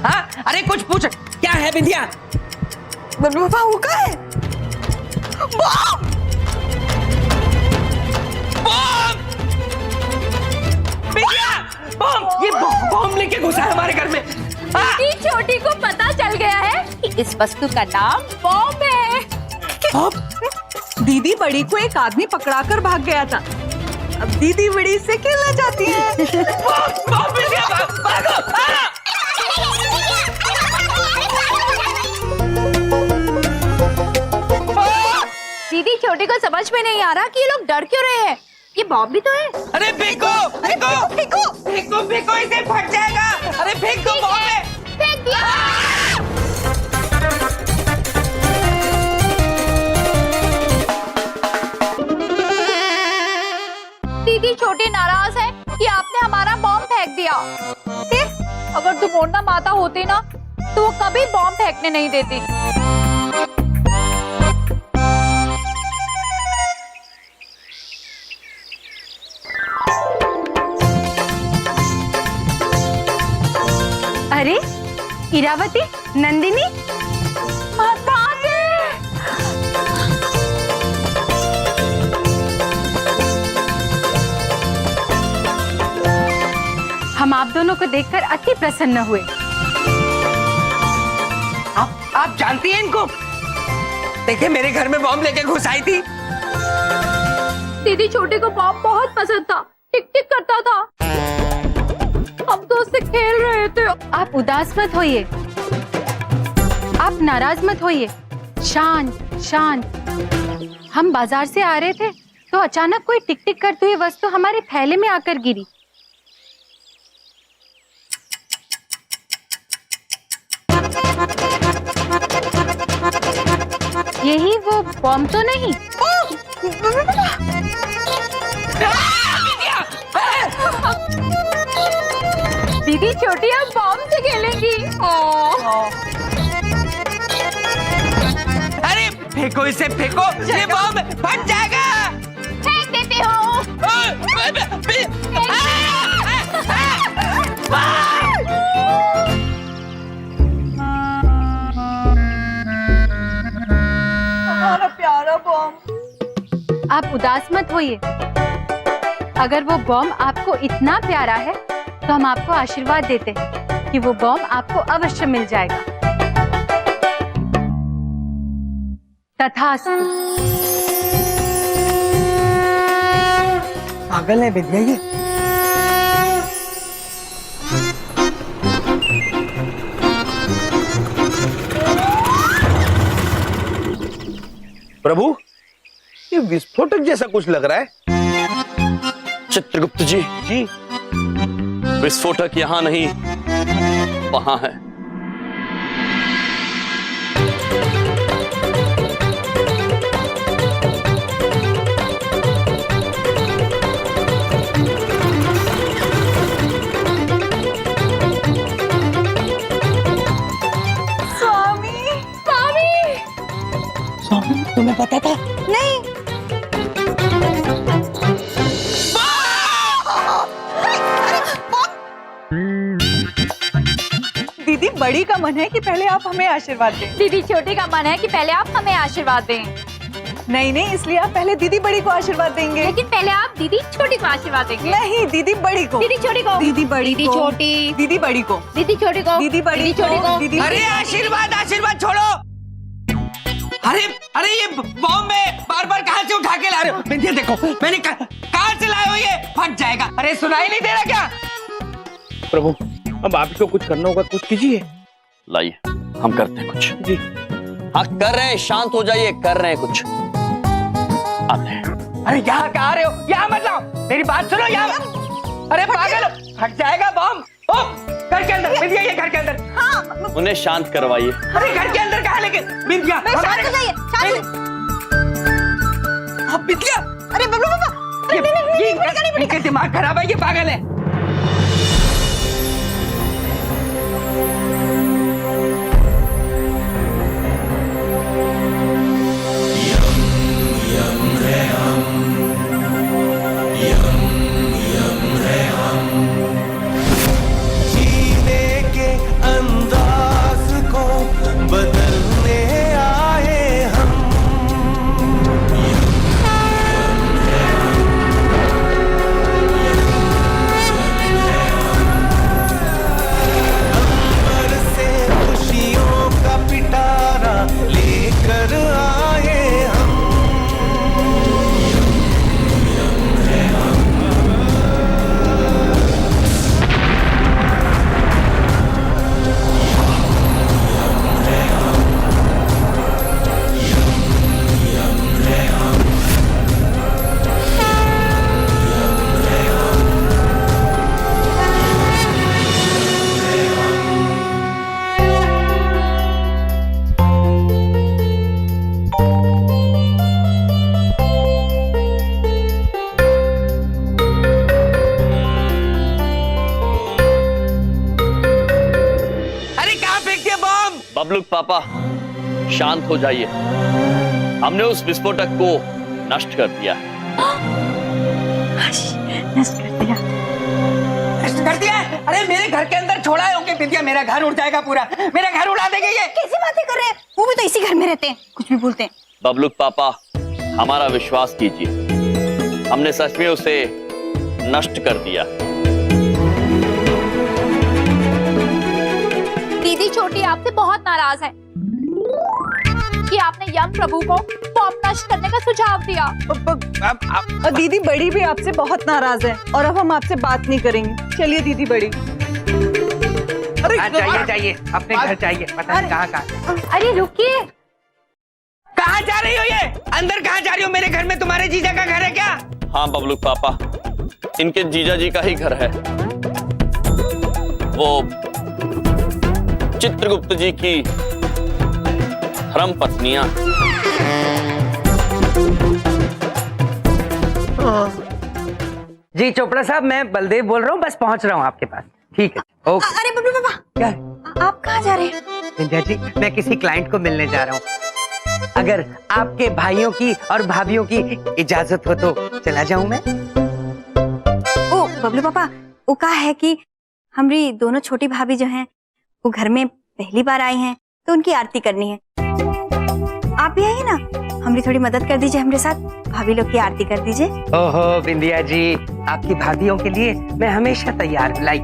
हाँ, अरे कुछ पूछ। क्या है बिंदिया?
बबलू पापा वो क्या है?
बम! बम! बिंदिया! बम! ये बम लेके घुसा है हमारे घर में। हाँ?
दीदी छोटी को पता चल गया है कि इस वस्तु का नाम बॉम्ब है।
दीदी बड़ी को एक आदमी पकड़ा कर भाग गया था। अब दीदी बड़ी से खेलना चाहती है।
बम मिल गया, भागो!
दीदी छोटी को समझ में नहीं आ रहा कि ये लोग डर क्यों रहे हैं। ये बॉम्ब भी तो है।
अरे फेंको इसे, फट जाएगा। अरे फेंक दो बॉम्ब है।
फेंक दिया। दीदी छोटी नाराज है कि आपने हमारा बॉम्ब फेंक दिया। अगर तुम मोरना माता होती ना तो वो कभी बॉम्ब फेंकने नहीं देती।
अरे इरावती, नंदिनी,
हम आप दोनों को देखकर अति प्रसन्न हुए।
आप जानती हैं इनको? देखिए मेरे घर में बॉम्ब लेके घुस आई थी।
दीदी छोटी को बॉम्ब बहुत पसंद था, टिक टिक करता था। हम तो उससे खेल रहे थे। आप उदास मत होइए, आप नाराज मत होइए। शांत शांत। हम बाजार से आ रहे थे तो अचानक कोई टिक टिक करती हुई वस्तु हमारे थैले में आकर गिरी। यही वो बॉम्ब तो नहीं? दीदी छोटी अब बॉम्ब से खेलेंगी।
फेंको इसे, फेंको, ये बम फट जाएगा।
फेंक देती हूँ।
हमारा प्यारा बॉम्ब।
आप उदास मत होइए। अगर वो बॉम्ब आपको इतना प्यारा है तो हम आपको आशीर्वाद देते हैं कि वो बॉम्ब आपको अवश्य मिल जाएगा। तथास्तु।
पागल है विद्या ये।
प्रभु, ये विस्फोटक जैसा कुछ लग रहा है।
चित्रगुप्त जी,
जी,
विस्फोटक यहाँ नहीं, वहां है।
स्वामी,
स्वामी,
स्वामी तुम्हें पता था?
नहीं।
दीदी बड़ी का मन है कि पहले आप हमें आशीर्वाद दें।
दीदी छोटी का मन है कि पहले आप हमें आशीर्वाद दें।
नहीं नहीं, इसलिए आप पहले दीदी बड़ी को आशीर्वाद देंगे।
लेकिन पहले आप दीदी छोटी को आशीर्वाद देंगे।
नहीं, दीदी बड़ी को।
दीदी छोटी को।
दीदी बड़ी
दीदी
को।
छोटी।
दीदी बड़ी को।
दीदी छोटी को।
दीदी बड़ी
छोटी को।
दीदी
अरे आशीर्वाद, आशीर्वाद छोड़ो। अरे अरे ये बॉम्ब में बार बार कहां से उठा के ला रहे हो? बिंदिया देखो, मैंने कहां से लाए हो? ये फट जाएगा। अरे सुनाई नहीं दे रहा क्या?
प्रभु, अब आपको कुछ करना होगा, कुछ कीजिए।
लाइए, हम करते हैं कुछ।
जी,
हाँ कर रहे हैं, शांत हो जाइए, कर रहे हैं कुछ। आते हैं।
अरे यहाँ कहाँ रहे हो? यहाँ मत लाओ, मेरी बात सुनो यहाँ। अरे पागल हो, फट जाएगा बॉम्ब। ओ, घर के अंदर, बिंदिया ये घर के अंदर।
हाँ,
उन्हें शांत करवाइए।
अरे घर के अंदर कहाँ लेके? बिंदिया, हमारे आप बिंदिया।
अरे बाबा,
ये इनका दिमाग खराब है, ये पागल है।
बबलूक पापा, शांत हो जाइए। हमने उस विस्फोटक को नष्ट कर दिया है।
नष्ट कर दिया।
नष्ट कर दिया? अरे मेरे घर के अंदर छोड़ा है उनके बिंदिया, मेरा घर उड़ जाएगा पूरा, मेरा घर उड़ा देंगे ये।
कैसी बातें कर रहे हैं? वो भी तो इसी घर में रहते हैं, कुछ भी बोलते हैं।
बबलूक पापा, हमारा विश्वास कीजिए, हमने सच में उसे नष्ट कर दिया।
दीदी छोटी आपसे बहुत नाराज है कि आपने यम प्रभु को बॉम्ब नष्ट करने का सुझाव दिया।
और दीदी बड़ी भी आपसे बहुत नाराज है और अब हम आपसे बात नहीं करेंगे। चलिए दीदी बड़ी।
जाइए जाइए, अपने घर जाइए, पता नहीं कहाँ।
अरे रुकिए,
कहाँ जा रही हो ये? अंदर कहाँ जा रही हो? मेरे घर में तुम्हारे जीजा का घर है क्या?
हाँ बबलूक पापा, इनके जीजा जी का ही घर है। वो चित्रगुप्त जी की धर्म पत्नियां।
जी चोपड़ा साहब, मैं बलदेव बोल रहा हूँ, बस पहुंच रहा हूँ आपके पास। ठीक है, ओके।
अरे बबलू पापा,
क्या?
आप कहाँ जा रहे हैं?
विंध्या जी, मैं किसी क्लाइंट को मिलने जा रहा हूँ। अगर आपके भाइयों की और भाभीयों की इजाजत हो तो चला जाऊं मैं।
ओ बबलू पापा, वो कहा है कि हमारी दोनों छोटी भाभी जो हैं वो घर में पहली बार आई हैं तो उनकी आरती करनी है। आप भी आइए ना, हमारी थोड़ी मदद कर दीजिए, हमारे साथ भाभी लोग की आरती कर दीजिए।
ओहो बिंदिया जी, आपकी भाभीयों के लिए मैं हमेशा तैयार लाई।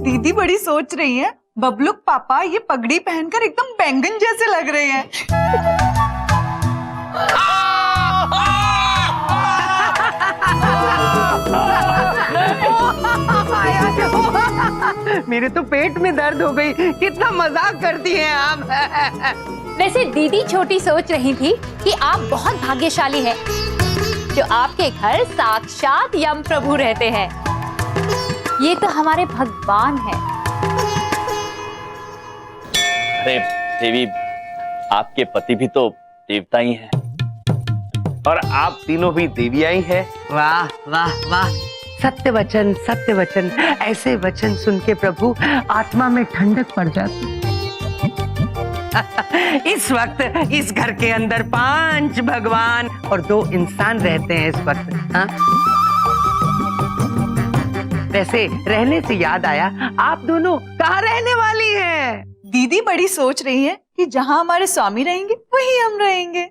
दीदी बड़ी सोच रही है। बबलू पापा ये पगड़ी पहनकर एकदम बैंगन जैसे लग रहे हैं।
मेरे तो पेट में दर्द हो गई, कितना मजाक करती हैं आप।
वैसे दीदी छोटी सोच रही थी कि आप बहुत भाग्यशाली हैं, जो आपके घर साक्षात यम प्रभु रहते हैं। ये तो हमारे भगवान हैं।
अरे देवी, आपके पति भी तो देवता ही हैं।
और आप तीनों भी देवियाँ ही हैं।
वाह वाह वाह, सत्य वचन, ऐसे वचन सुन के प्रभु आत्मा में ठंडक पड़ जाती। इस वक्त इस घर के अंदर 5 भगवान और 2 इंसान रहते हैं इस वक्त। हाँ? वैसे रहने से याद आया, आप दोनों कहाँ रहने वाली हैं?
दीदी बड़ी सोच रही है कि जहाँ हमारे स्वामी रहेंगे वहीं हम रहेंगे।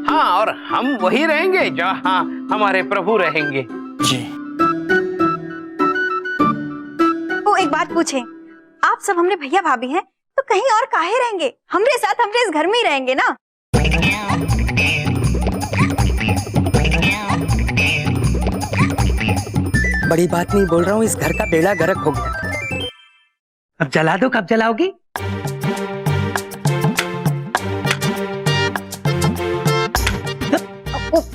हाँ, और हम वही रहेंगे जहाँ हमारे प्रभु रहेंगे।
जी।
वो एक बात पूछें, आप सब हमरे भैया भाभी हैं तो कहीं और काहे रहेंगे? हमरे साथ हमरे इस घर में ही रहेंगे ना।
बड़ी बात नहीं बोल रहा हूँ, इस घर का बेड़ा गर्क हो गया। अब जला दो, कब जलाओगी?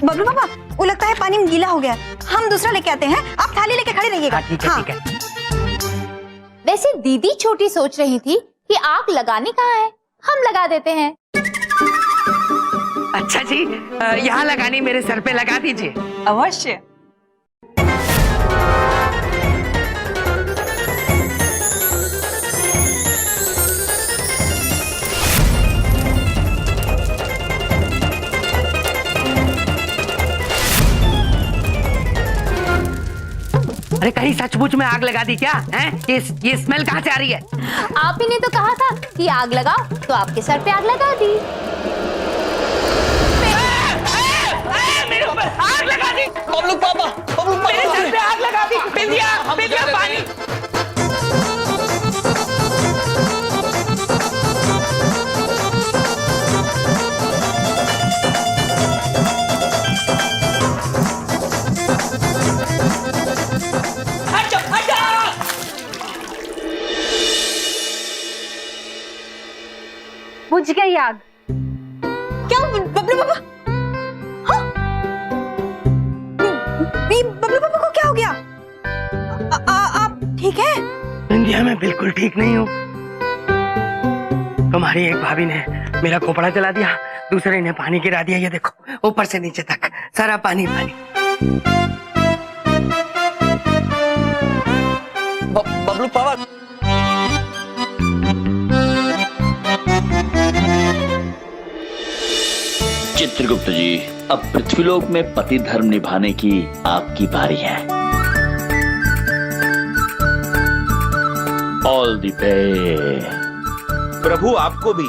बबलू पापा, वो लगता है पानी में गीला हो गया, हम दूसरा लेके आते हैं, आप थाली लेके खड़े रहिएगा।
हाँ, ठीक है, ठीक है।
वैसे दीदी छोटी सोच रही थी कि आग लगानी कहाँ है, हम लगा देते हैं।
अच्छा जी, यहाँ लगानी, मेरे सर पे लगा दीजिए।
अवश्य।
अरे कहीं सचमुच में आग लगा दी क्या? हैं? ये स्मेल कहाँ से आ रही है?
आप ही ने तो कहा था कि आग लगाओ, तो आपके सर पे आग लगा दी।
मेरे ऊपर आग लगा दी।
बबलू पापा,
मेरे सर पे आग लगा दी। बिंदिया पानी।
बुझ गई आग।
क्या बबलू पापा? हाँ? बबलू पापा को क्या हो गया? आप ठीक है?
बिंदिया, मैं बिल्कुल ठीक नहीं हूँ। तुम्हारी एक भाभी ने मेरा खोपड़ा जला दिया, दूसरे ने पानी गिरा दिया। ये देखो, ऊपर से नीचे तक सारा पानी पानी।
बबलू पापा, चित्रगुप्त जी, अब पृथ्वीलोक में पति धर्म निभाने की आपकी बारी है। All the best.
प्रभु आपको भी